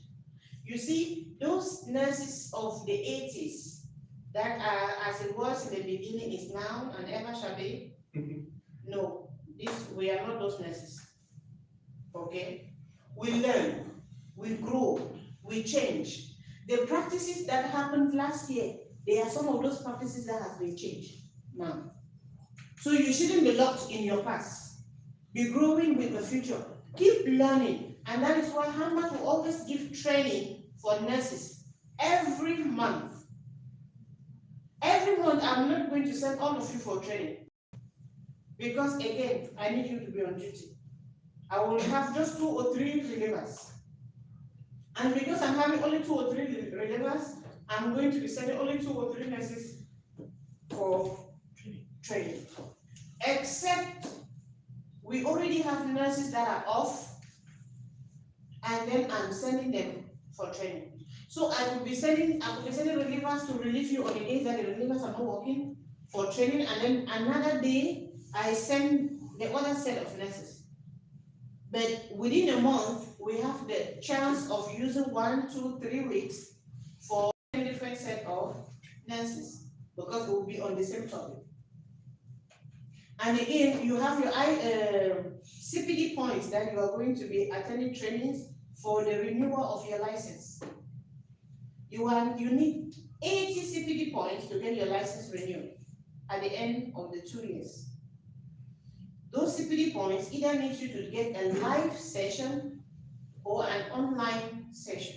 You see, those nurses of the 80s that are, as it was in the beginning, is now and ever shall be, no, we are not those nurses. Okay? We learn, we grow, we change. The practices that happened last year, they are some of those practices that have been changed now. So you shouldn't be locked in your past. Be growing with the future. Keep learning. And that is why Hamad will always give training for nurses every month. Every month, I'm not going to send all of you for training. Because again, I need you to be on duty. I will have just 2 or 3 relievers. And because I'm having only 2 or 3 relievers, I'm going to be sending only 2 or 3 nurses for training. Except we already have nurses that are off, and then I'm sending them for training. So I will be sending relievers to relieve you on the days that the relievers are not working for training, and then another day I send the other set of nurses. But within a month, we have the chance of using 1, 2, 3 weeks for different set of nurses because we will be on the same topic. And again, you have your CPD points that you are going to be attending trainings for the renewal of your license. You need 80 CPD points to get your license renewed at the end of the 2 years. Those CPD points either need you to get a live session or an online session.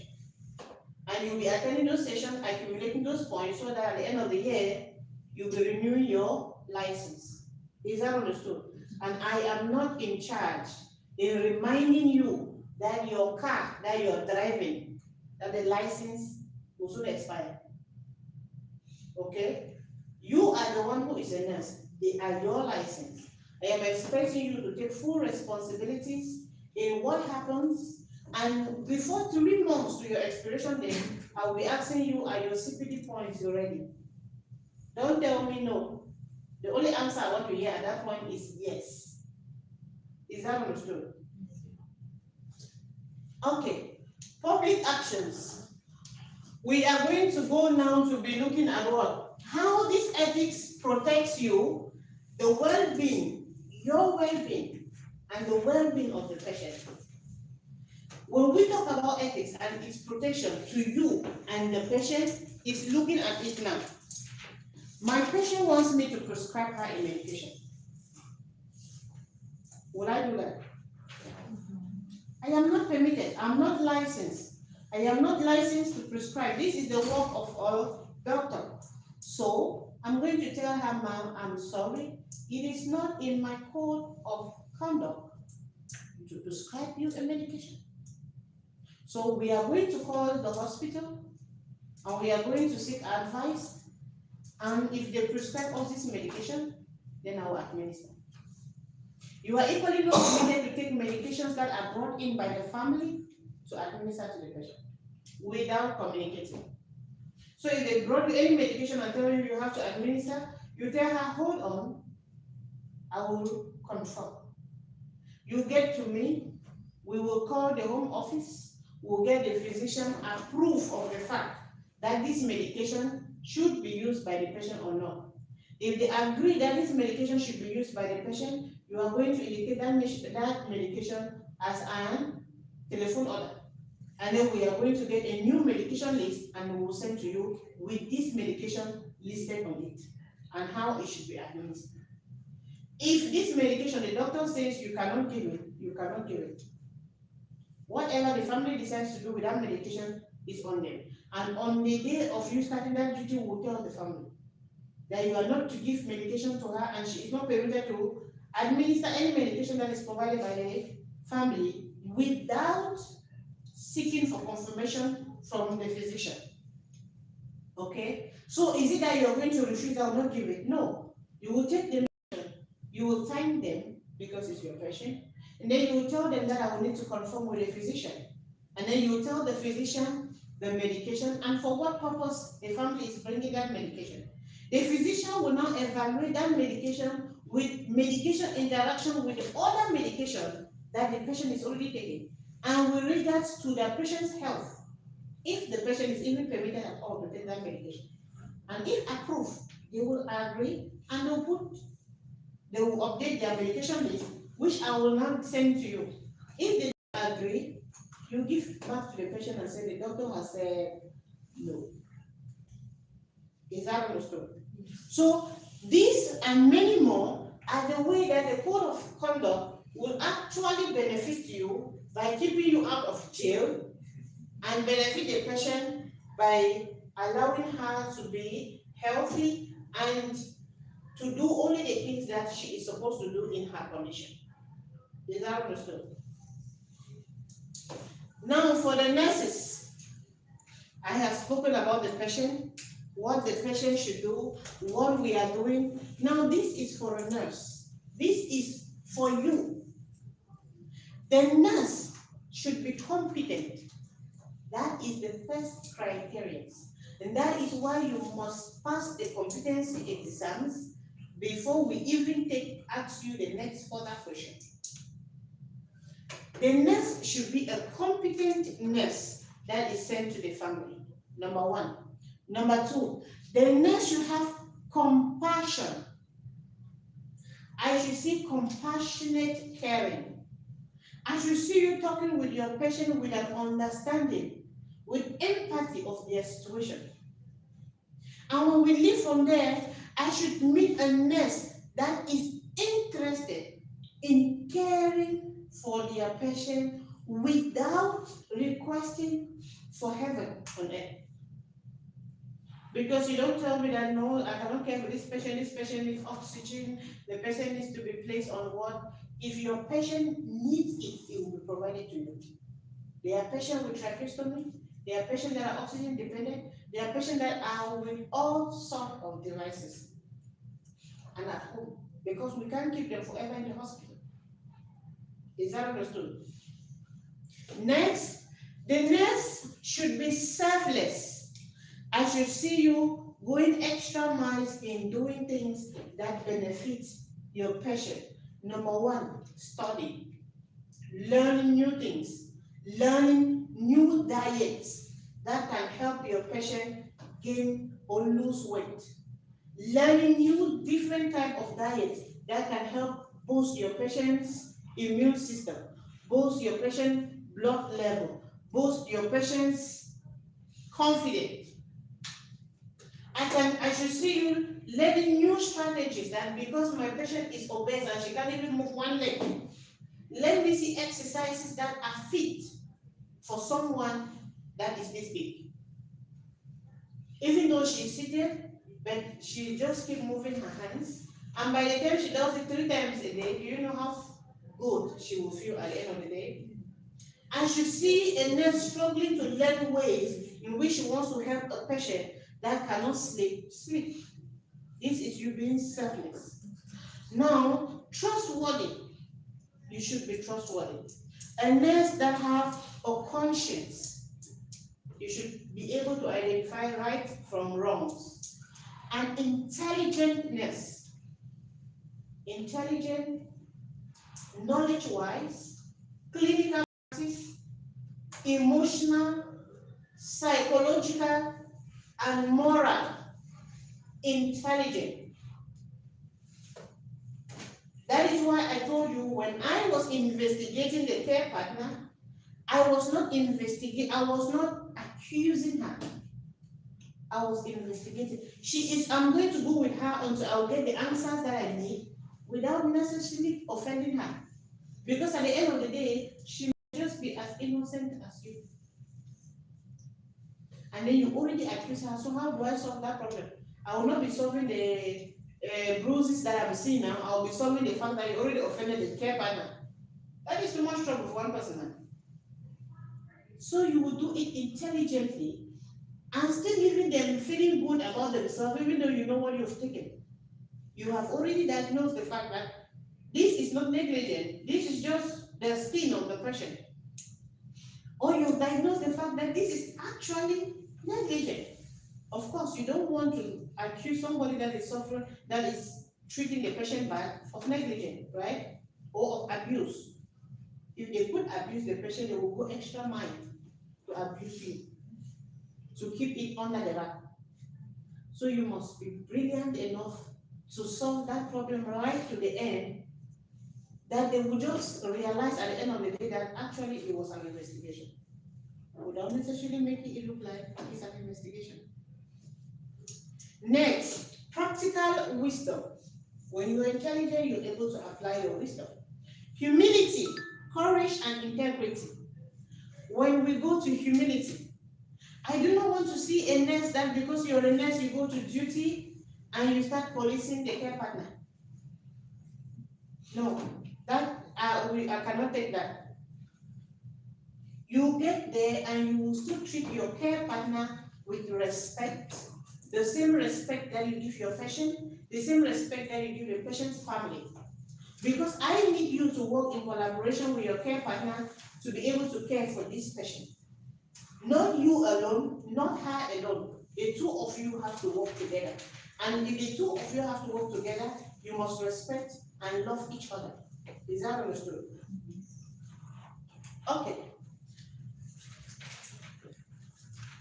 And you'll be attending those sessions, accumulating those points so that at the end of the year, you'll be renewing your license. Is that understood? And I am not in charge in reminding you that your car that you're driving, that the license will soon expire. Okay? You are the one who is a nurse. They are your license. I am expecting you to take full responsibilities in what happens, and before 3 months to your expiration date, I will be asking you, are your CPD points ready? Don't tell me no. The only answer I want to hear at that point is yes. Is that understood? Okay, public actions. We are going to go now to be looking at what? How this ethics protects you, the well-being, your well-being, and the well-being of the patient. When we talk about ethics and its protection to you and the patient, is looking at it now. My patient wants me to prescribe her a medication. Will I do that? I am not permitted. I'm not licensed. I am not licensed to prescribe. This is the work of a doctor. So I'm going to tell her, ma'am, I'm sorry. It is not in my code of conduct to prescribe you a medication. So we are going to call the hospital and we are going to seek advice. And if they prescribe us this medication, then I will administer. You are equally not permitted to take medications that are brought in by the family to administer to the patient without communicating. So if they brought you any medication and tell you you have to administer, you tell her, hold on, I will confirm. You get to me, we will call the home office, we'll get the physician approve of the fact that this medication should be used by the patient or not. If they agree that this medication should be used by the patient, you are going to indicate that medication as an telephone order. And then we are going to get a new medication list and we will send to you with this medication listed on it and how it should be administered. If this medication, the doctor says you cannot give it, you cannot give it. Whatever the family decides to do with that medication is on them. And on the day of you starting that duty, we will tell the family that you are not to give medication to her and she is not permitted to administer any medication that is provided by the family without seeking for confirmation from the physician. Okay? So is it that you are going to refuse, I will not give it? No. You will take the medication, you will thank them because it's your patient, and then you will tell them that I will need to confirm with the physician. And then you will tell the physician the medication and for what purpose the family is bringing that medication. The physician will now evaluate that medication with medication interaction with the other medication that the patient is already taking, and with regards to the patient's health, if the patient is even permitted at all to take that medication. And if approved, they will agree and they will update their medication list, which I will now send to you. If they agree, you give back to the patient and say the doctor has said no. Is that understood? So these and many more are the way that the code of conduct will actually benefit you by keeping you out of jail and benefit the patient by allowing her to be healthy and to do only the things that she is supposed to do in her condition. Is that understood? Now for the nurses, I have spoken about the patient, what the patient should do, what we are doing. Now this is for a nurse. This is for you. The nurse should be competent. That is the first criterion. And that is why you must pass the competency exams before we even ask you the next further question. The nurse should be a competent nurse that is sent to the family. Number one. Number two, the nurse should have compassion. I should see compassionate caring. I should see you talking with your patient with an understanding, with empathy of their situation. And when we leave from there, I should meet a nurse that is interested in caring for their patient without requesting for heaven on earth. Because you don't tell me that no, I cannot care for this patient needs oxygen, the patient needs to be placed on what. If your patient needs it, it will be provided to you. There are patients with tracheostomy, there are patients that are oxygen dependent, there are patients that are with all sorts of devices and at home, because we can't keep them forever in the hospital. Is that understood? Next, the nurse should be selfless. I should see you going extra miles in doing things that benefit your patient. Number one, study, learning new things, learning new diets that can help your patient gain or lose weight, learning new different type of diets that can help boost your patient's immune system, boost your patient's blood level, boost your patient's confidence. I should see you learning new strategies that because my patient is obese and she can't even move one leg, let me see exercises that are fit for someone that is this big. Even though she's seated, but she just keep moving her hands. And by the time she does it 3 times a day, do you know how good she will feel at the end of the day? I should see a nurse struggling to learn ways in which she wants to help a patient that cannot sleep. This is you being selfless. Now, trustworthy. You should be trustworthy. A nurse that have a conscience. You should be able to identify right from wrongs. An intelligentness. Intelligent, knowledge-wise, clinical practice, emotional, psychological, and moral, intelligent. That is why I told you when I was investigating the care partner, I was not accusing her. I was investigating. I'm going to go with her until I'll get the answers that I need without necessarily offending her. Because at the end of the day, she may just be as innocent as you. And then you already accuse her, so how do I solve that problem? I will not be solving the bruises that I'm seeing now. I'll be solving the fact that you already offended the care partner. That is too much trouble for one person. So you will do it intelligently and still leaving them feeling good about themselves, even though you know what you've taken. You have already diagnosed the fact that this is not negligent, this is just the skin of the patient. Or you've diagnosed the fact that this is actually negligent. Of course, you don't want to accuse somebody that is suffering, that is treating the patient bad, of negligence, right? Or of abuse. If they could abuse the patient, they will go extra mile to abuse you, to keep it under the wrap. So you must be brilliant enough to solve that problem right to the end, that they will just realize at the end of the day that actually it was an investigation, without necessarily making it look like it's an investigation. Next, practical wisdom. When you're intelligent, you're able to apply your wisdom. Humility, courage, and integrity. When we go to humility, I do not want to see a nurse that because you're a nurse, you go to duty and you start policing the care partner. No, that I cannot take that. You get there and you will still treat your care partner with respect, the same respect that you give your patient, the same respect that you give your patient's family. Because I need you to work in collaboration with your care partner to be able to care for this patient. Not you alone, not her alone. The two of you have to work together. And if the two of you have to work together, you must respect and love each other. Is that understood? Okay.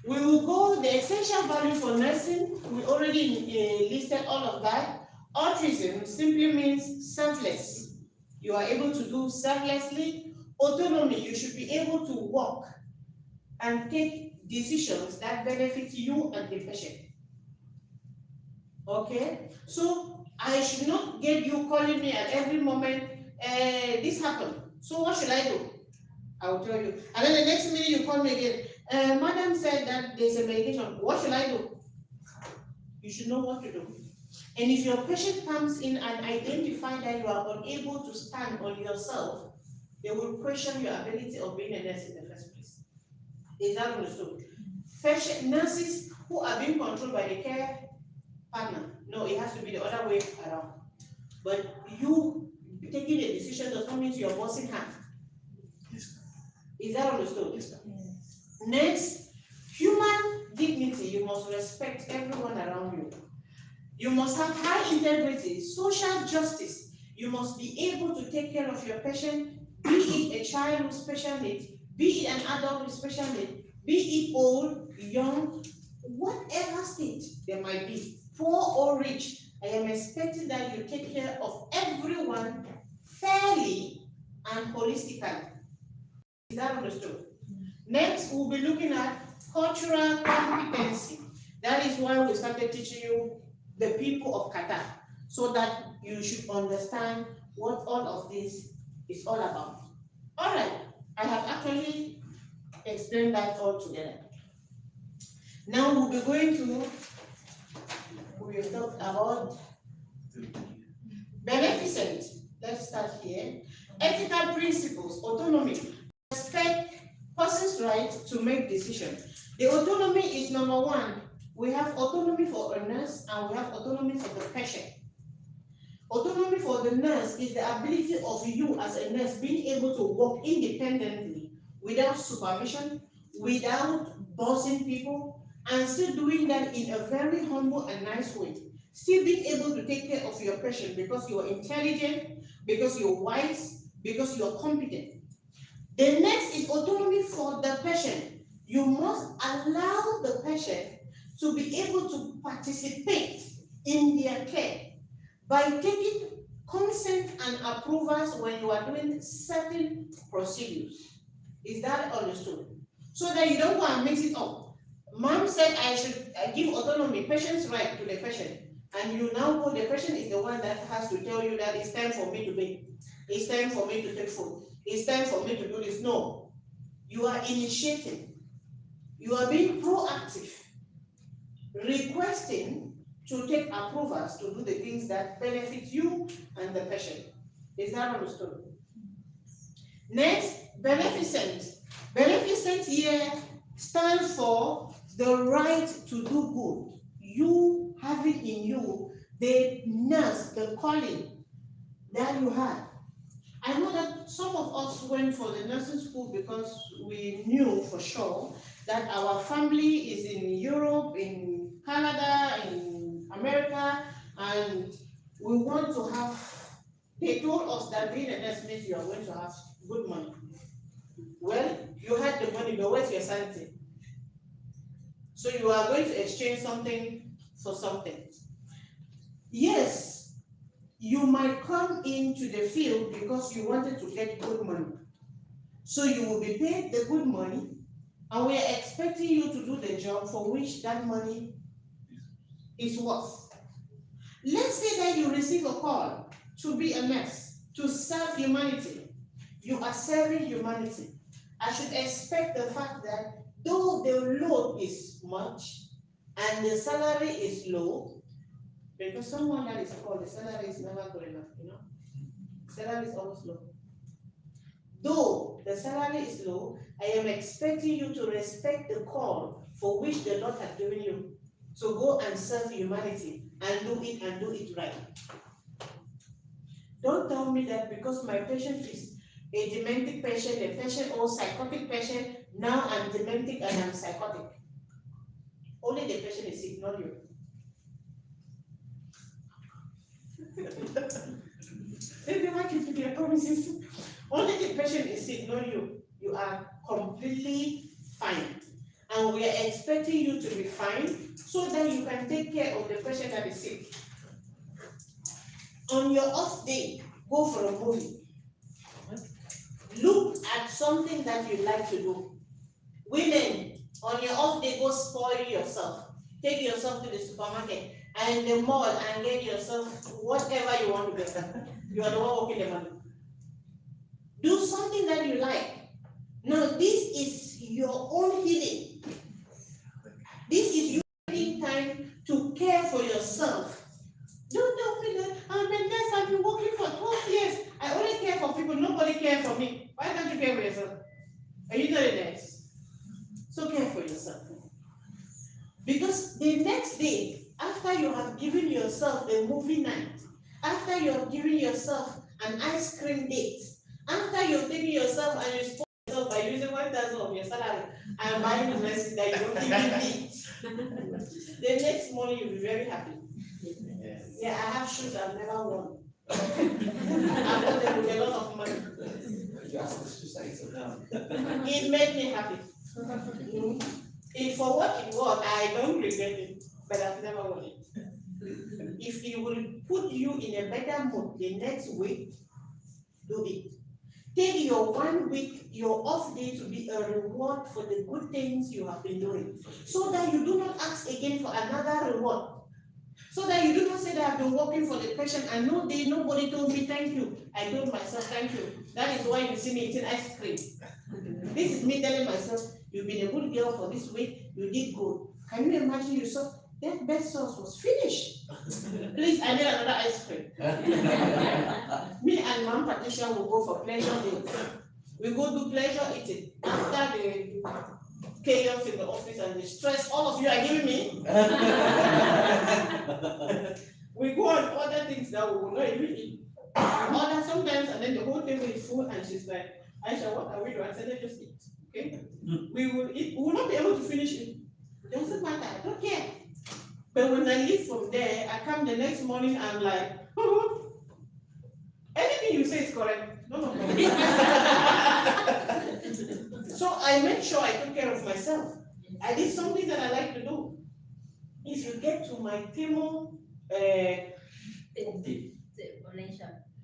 We will go the essential value for nursing. We already listed all of that. Autism simply means selfless. You are able to do selflessly. Autonomy, you should be able to walk and take decisions that benefit you and the patient. Okay? So I should not get you calling me at every moment, this happened. So what should I do? I will tell you. And then the next minute you call me again. Madam said that there's a medication. What should I do? You should know what to do. And if your patient comes in and identify that you are unable to stand on yourself, they will question your ability of being a nurse in the first place. Is that understood? Nurses who are being controlled by the care partner, no, it has to be the other way around. But you taking a decision does not mean you're bossing her. Is that understood? Yes, ma'am. Next, human dignity. You must respect everyone around you. You must have high integrity, social justice. You must be able to take care of your patient, be it a child with special needs, be it an adult with special needs, be it old, young, whatever state there might be, poor or rich. I am expecting that you take care of everyone fairly and holistically. Is that understood? Next, we'll be looking at cultural competency. That is why we started teaching you the people of Qatar, so that you should understand what all of this is all about. All right, I have actually explained that all together. Now we'll be going to, we will talk about beneficent. Let's start here. Ethical principles, autonomy. Respect person's right to make decisions. The autonomy is number one. We have autonomy for a nurse and we have autonomy for the patient. Autonomy for the nurse is the ability of you as a nurse being able to work independently without supervision, without bossing people, and still doing that in a very humble and nice way. Still being able to take care of your patient because you are intelligent, because you're wise, because you're competent. The next is autonomy for the patient. You must allow the patient to be able to participate in their care by taking consent and approvals when you are doing certain procedures. Is that understood? So that you don't go and mix it up. Mom said I should give autonomy, patient's right to the patient, and you now go, the patient is the one that has to tell you that it's time for me to bathe, it's time for me to take food, it's time for me to do this. No, you are initiating, you are being proactive, requesting to take approvals to do the things that benefit you and the patient. Is that understood? Next, beneficent. Beneficent here stands for the right to do good. You having in you the nurse, the calling that you have. I know that some of us went for the nursing school because we knew for sure that our family is in Europe, in Canada, in America, and we want to have, they told us that being a nurse means you are going to have good money. Well, you had the money, but where's your sanity? So you are going to exchange something for something. Yes, you might come into the field because you wanted to get good money. So you will be paid the good money, and we are expecting you to do the job for which that money is worth. Let's say that you receive a call to be a nurse, to serve humanity. You are serving humanity. I should expect the fact that though the load is much and the salary is low, because someone that is called, the salary is never good enough, you know? Salary is always low. Though the salary is low, I am expecting you to respect the call for which the Lord has given you, to go and serve humanity and do it right. Don't tell me that because my patient is a demented patient, a patient or psychotic patient, now I'm demented and I'm psychotic. Only the patient is sick, not you. They never keep their promises. Only the patient is sick, not you. You are completely fine. And and we are expecting you to be fine so that you can take care of the patient that is sick. On your off day, go for a movie. Look at something that you like to do. Women, on your off day, go spoil yourself. Take yourself to the supermarket and the mall and get yourself whatever you want to get. You are the one working the money. Do something that you like. Now, this is your own healing. This is your healing time to care for yourself. Don't tell me that I'm a nurse, I've been working for 12 years. I only care for people, nobody cares for me. Why don't you care for yourself? Are you not a nurse? So care for yourself. Because the next day, after you have given yourself a movie night, after you have given yourself an ice cream date, after you've taken yourself and you spoil yourself by using 1,000 of your salary and buying the medicine that you don't even need, the next morning you'll be very happy. Yeah, I have shoes I've never worn. I bought them with a lot of money. You ask us to say so now. It made me happy. If for what it was, I don't regret it, but I've never worn it. If it will put you in a better mood the next week, do it. Take your 1 week, your off day to be a reward for the good things you have been doing, so that you do not ask again for another reward. So that you do not say that I've been working for the patient and no day nobody told me thank you. I told myself thank you. That is why you see me eating ice cream. This is me telling myself, you've been a good girl for this week, you did good. Can you imagine yourself? That bed sauce was finished. Please, I need another ice cream. Me and Mom Patricia will go for pleasure days. We go do pleasure eating. After the chaos in the office and the stress all of you are giving me, we go and order things that we will not even eat. We order sometimes and then the whole table is full and she's like, Aisha, what are we doing? I said, let's just eat. Okay? We will eat, we will not be able to finish it. It doesn't matter, I don't care. But when I leave from there, I come the next morning, I'm like, anything you say is correct. No. So I made sure I took care of myself. I did something that I like to do. If you get to my Timo,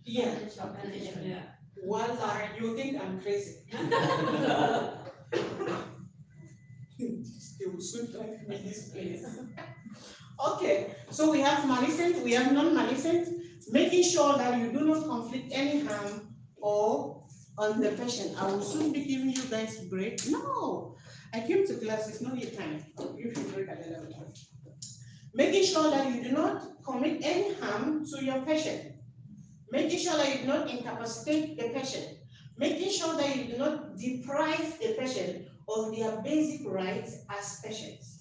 yeah, voila, you think I'm crazy. They will soon drive me this place. Okay, so we have maleficent, we have non-maleficent, making sure that you do not conflict any harm or on the patient. I will soon be giving you guys break. No, I came to class, it's not your time. You should break at 11. Making sure that you do not commit any harm to your patient. Making sure that you do not incapacitate the patient. Making sure that you do not deprive the patient of their basic rights as patients.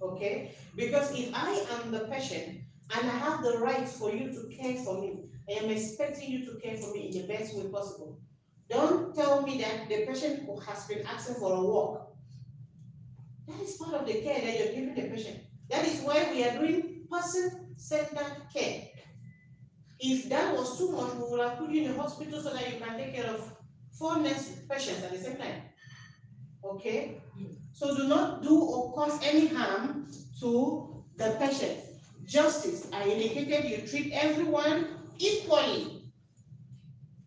Okay? Because if I am the patient and I have the right for you to care for me, I am expecting you to care for me in the best way possible. Don't tell me that the patient who has been asking for a walk. That is part of the care that you're giving the patient. That is why we are doing person-centered care. If that was too much, we would have put you in a hospital so that you can take care of 4 patients at the same time. Okay? So do not do or cause any harm to the patient. Justice, I indicated you treat everyone equally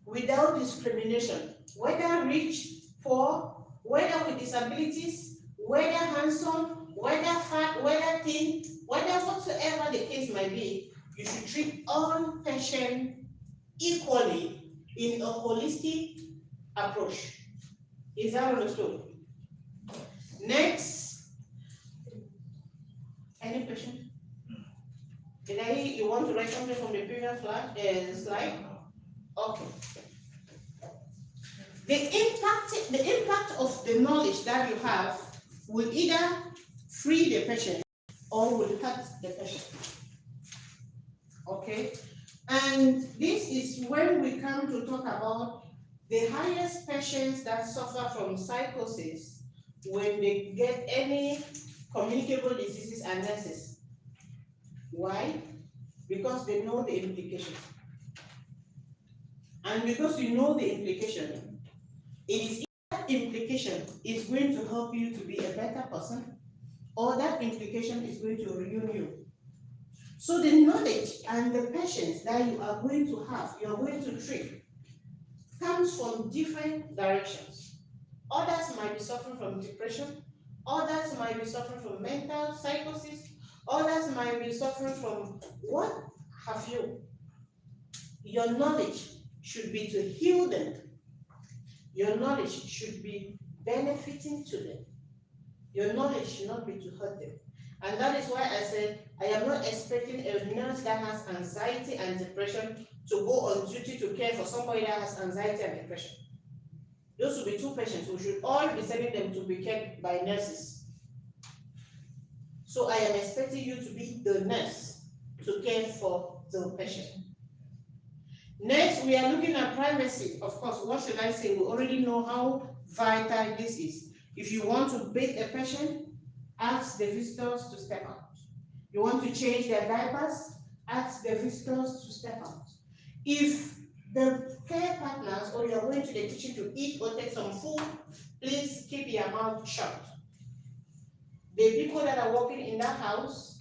without discrimination, whether rich, poor, whether with disabilities, whether handsome, whether fat, whether thin, whether whatsoever the case might be, you should treat all patients equally in a holistic approach. Is that understood? Next. Any question? You want to write something from the previous slide? Okay. The impact of the knowledge that you have will either free the patient or will hurt the patient. Okay? And this is when we come to talk about the highest patients that suffer from psychosis when they get any communicable diseases and nurses. Why? Because they know the implications. And because you know the implication, it is that implication is going to help you to be a better person, or that implication is going to ruin you. So the knowledge and the patience that you are going to have, you are going to treat, comes from different directions. Others might be suffering from depression, others might be suffering from mental psychosis, others might be suffering from what have you. Your knowledge should be to heal them. Your knowledge should be benefiting to them. Your knowledge should not be to hurt them. And that is why I said, I am not expecting a nurse that has anxiety and depression to go on duty to care for somebody that has anxiety and depression. Those will be two patients. We should all be sending them to be cared by nurses. So I am expecting you to be the nurse to care for the patient. Next, we are looking at privacy. Of course, what should I say? We already know how vital this is. If you want to bathe a patient, ask the visitors to step out. You want to change their diapers, ask the visitors to step out. If the care partners or you are going to the kitchen to eat or take some food, please keep your mouth shut. The people that are working in that house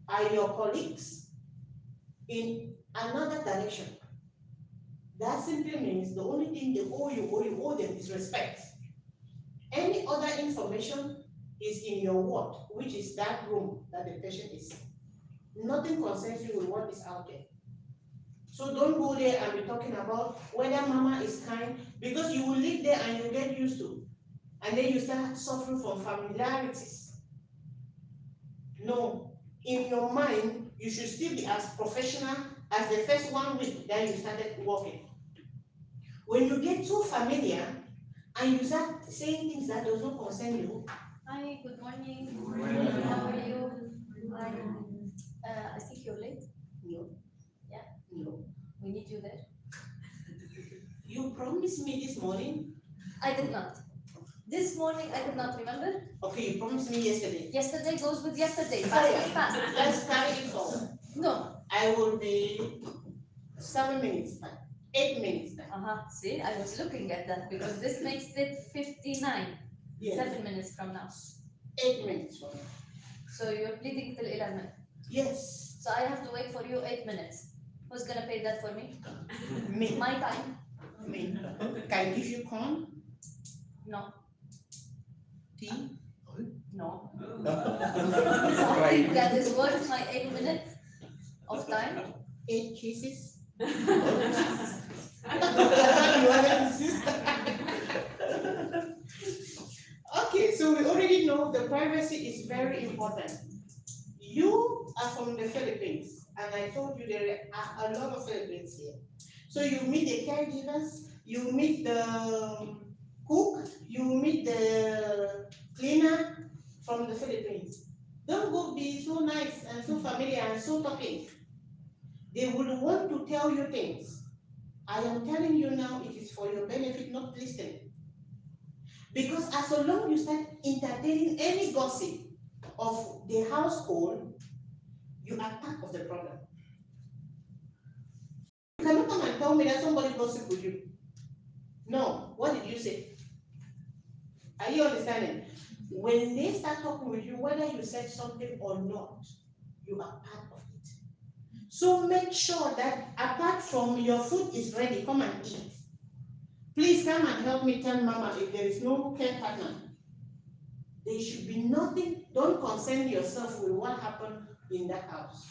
are your colleagues in another direction. That simply means the only thing they owe you them is respect. Any other information is in your ward, which is that room that the patient is in. Nothing concerns you with what is out there. So don't go there and be talking about whether mama is kind, because you will live there and you get used to, and then you start suffering from familiarities. No, in your mind, you should still be as professional as the first 1 week that you started working. When you get too familiar and you start saying things that does not concern you. Hi, good morning. Morning. How are you? I think you're late. No. Yeah. No. We need you there. You promised me this morning. I did not. This morning I did not remember. Okay, you promised me yesterday. Yesterday goes with yesterday. Okay, Fast, fast. let's carry it forward. No. I will be 7 minutes back, 8 minutes back. See, I was looking at that because this makes it 59. Yes. 7 minutes from now. 8 minutes from now. So you're pleading till 11. Yes. So I have to wait for you 8 minutes. Who's gonna pay that for me? Me. My time? Me. Can I give you corn? No. Tea? No. Something that is worth my 8 minutes of time. 8 kisses? I thought you wanted to insist. Okay, so we already know the privacy is very important. You are from the Philippines, and I told you there are a lot of Philippines here. So you meet the caregivers, you meet the cook, you meet the cleaner from the Philippines. Don't go be so nice and so familiar and so talking. They will want to tell you things. I am telling you now, it is for your benefit, not listening. Because as long as you start entertaining any gossip of the household, you are part of the problem. You cannot come and tell me that somebody gossip with you. No, what did you say? Are you understanding? When they start talking with you, whether you said something or not, you are part of it. So make sure that apart from your food is ready, come and eat. Please come and help me tell mama if there is no care partner. There should be nothing, don't concern yourself with what happened in that house.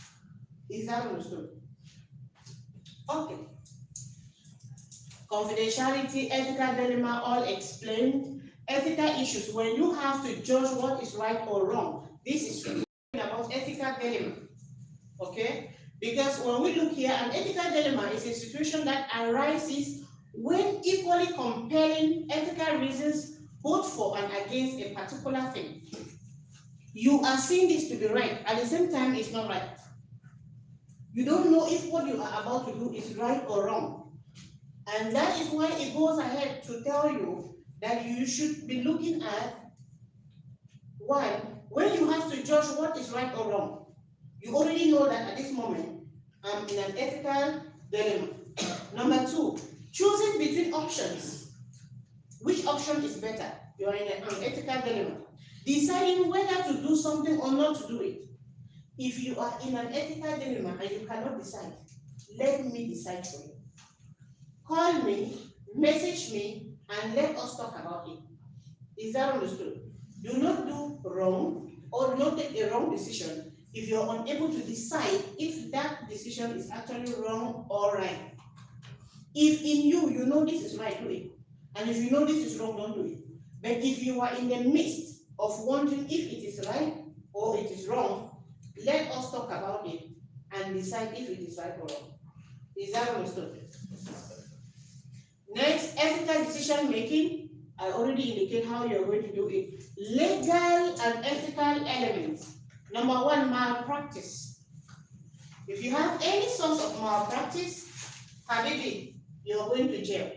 Is that understood? Okay. Confidentiality, ethical dilemma, all explained. Ethical issues, when you have to judge what is right or wrong, this is about ethical dilemma. Okay? Because when we look here, an ethical dilemma is a situation that arises when equally compelling ethical reasons both for and against a particular thing. You are seeing this to be right, at the same time it's not right. You don't know if what you are about to do is right or wrong. And that is why it goes ahead to tell you that you should be looking at, one, when you have to judge what is right or wrong, you already know that at this moment, I'm in an ethical dilemma. Number two, choosing between options Which option is better? You are in an ethical dilemma. Deciding whether to do something or not to do it. If you are in an ethical dilemma and you cannot decide, let me decide for you. Call me, message me, and let us talk about it. Is that understood? Do not do wrong or do not take a wrong decision if you are unable to decide if that decision is actually wrong or right. If in you, you know this is right, do it. And if you know this is wrong, don't do it. But if you are in the midst of wondering if it is right or it is wrong, let us talk about it and decide if it is right or wrong. Is that understood? Next, ethical decision making. I already indicate how you're going to do it. Legal and ethical elements. Number one, malpractice. If you have any source of malpractice, Habibi, you're going to jail.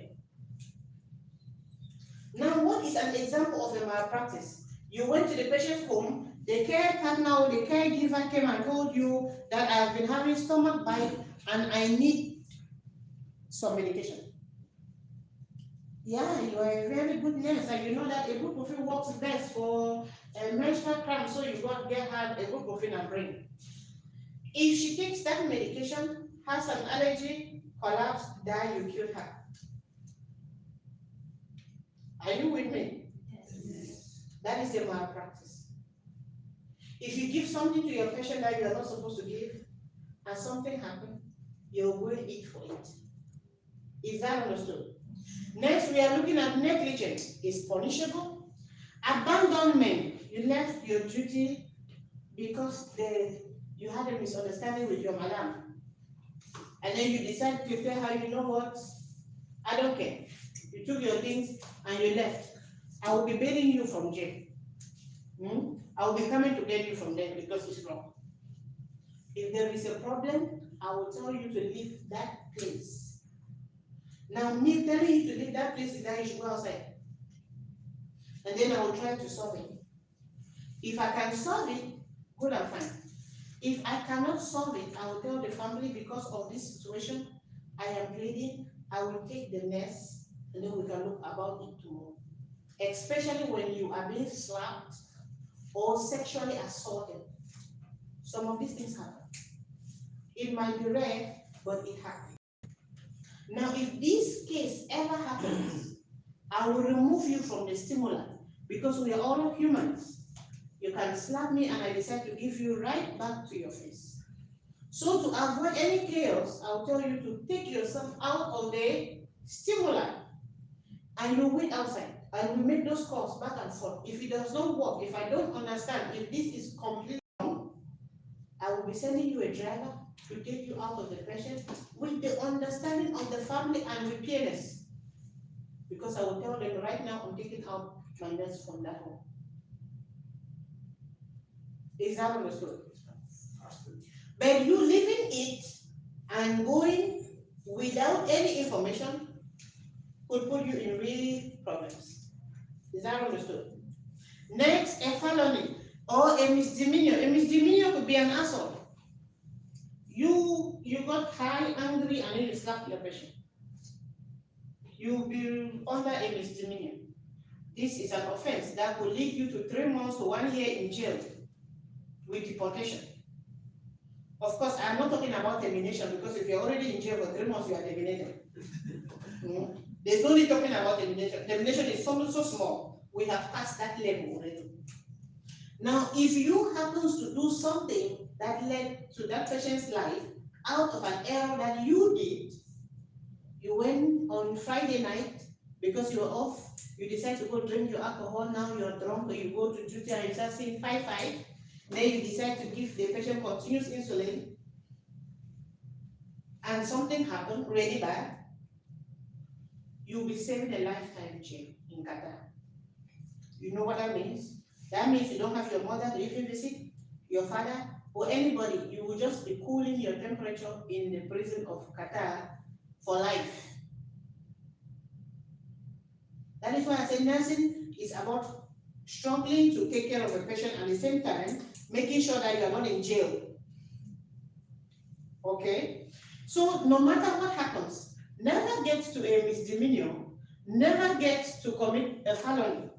Now, what is an example of a malpractice? You went to the patient's home, the care partner or the caregiver came and told you that I've been having stomach bite and I need some medication. Yeah, you are a very good nurse and you know that ibuprofen works best for menstrual cramp, so you get her ibuprofen and bring. If she takes that medication, has an allergy, collapse, die, you kill her. Are you with me? Yes. That is a malpractice. If you give something to your patient that you are not supposed to give, and something happens, you're going to eat for it. Is that understood? Next, we are looking at negligence. Is punishable. Abandonment. You left your duty because you had a misunderstanding with your madam. And then you decided to tell her, you know what? I don't care. You took your things and you left. I will be bailing you from jail. I will be coming to get you from there because it's wrong. If there is a problem, I will tell you to leave that place. Now, me telling you to leave that place is that you should go outside. And then I will try to solve it. If I can solve it, good and fine. If I cannot solve it, I will tell the family because of this situation, I am pleading, I will take the nurse and then we can look about it tomorrow. Especially when you are being slapped or sexually assaulted. Some of these things happen. It might be rare, but it happens. Now, if this case ever happens, I will remove you from the stimulant because we are all humans. You can slap me and I decide to give you right back to your face. So to avoid any chaos, I'll tell you to take yourself out of the stimulant and you wait outside. I will make those calls back and forth. If it does not work, if I don't understand, if this is completely wrong, I will be sending you a driver to take you out of the patient with the understanding of the family and with fairness. Because I will tell them right now I'm taking out my nurse from that home. Is that understood? But you leaving it and going without any information could put you in really problems. Is that understood? Next, a felony or a misdemeanor. A misdemeanor could be an assault. You got high, angry, and then you slapped your patient. You'll be under a misdemeanor. This is an offense that will lead you to 3 months to 1 year in jail with deportation. Of course, I'm not talking about termination because if you're already in jail for 3 months, you are terminated. There's no need talking about termination. Termination is so small. We have passed that level already. Now, if you happen to do something that led to that patient's life out of an error that you did, you went on Friday night because you were off, you decide to go drink your alcohol, now you're drunk, or you go to duty and you start seeing 5-5, then you decide to give the patient continuous insulin, and something happened really bad, you'll be serving a lifetime jail in Qatar. You know what that means? That means you don't have your mother to even visit, your father, or anybody. You will just be cooling your temperature in the prison of Qatar for life. That is why I say nursing is about struggling to take care of a patient and at the same time making sure that you are not in jail. Okay? So no matter what happens, never get to a misdemeanor never get to commit a felony.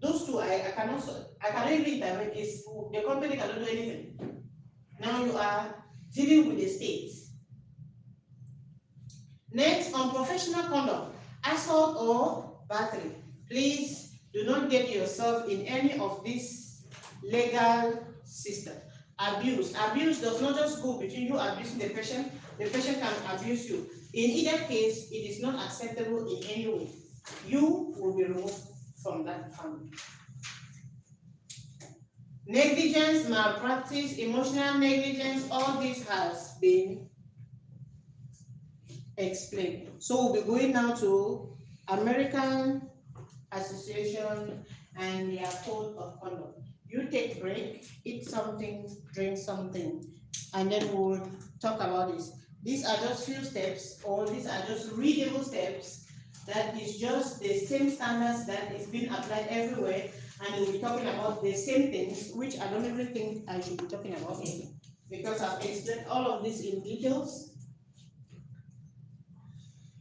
Those two, I cannot even intervene. Is the company cannot do anything. Now you are dealing with the state. Next, unprofessional conduct, assault or battery. Please do not get yourself in any of these legal system. Abuse. Abuse does not just go between you abusing the patient can abuse you. In either case, it is not acceptable in any way. You will be removed from that family. Negligence, malpractice, emotional negligence, all this has been explained. So we'll be going now to American Association and their code of conduct. You take break, eat something, drink something, and then we'll talk about this. These are just few steps, or these are just readable steps that is just the same standards that is being applied everywhere, and we'll be talking about the same things, which I don't even think I should be talking about here, because I've explained all of this in details.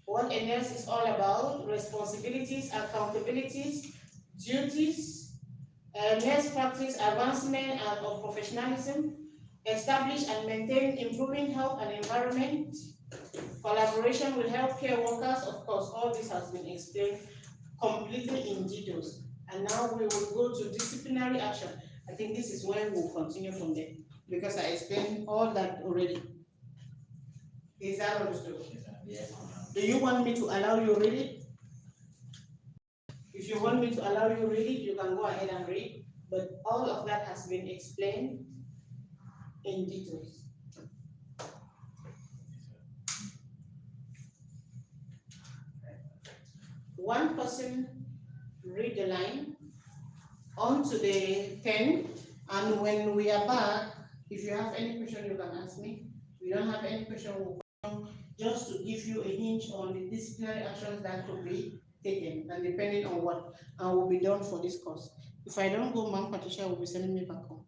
What a nurse is all about: responsibilities, accountabilities, duties, nurse practice, advancement of professionalism, establish and maintain improving health and environment, collaboration with healthcare workers. Of course, all this has been explained completely in details. And now we will go to disciplinary action. I think this is where we'll continue from there, because I explained all that already. Is that understood? Yes. Do you want me to allow you read it? If you want me to allow you read it, you can go ahead and read. But all of that has been explained in details. One person read the line onto the pen, and when we are back, if you have any question, you can ask me. If you don't have any question, we'll come just to give you a hint on the disciplinary actions that could be taken, and depending on what, and will be done for this course. If I don't go, Ma'am Patricia will be sending me back home.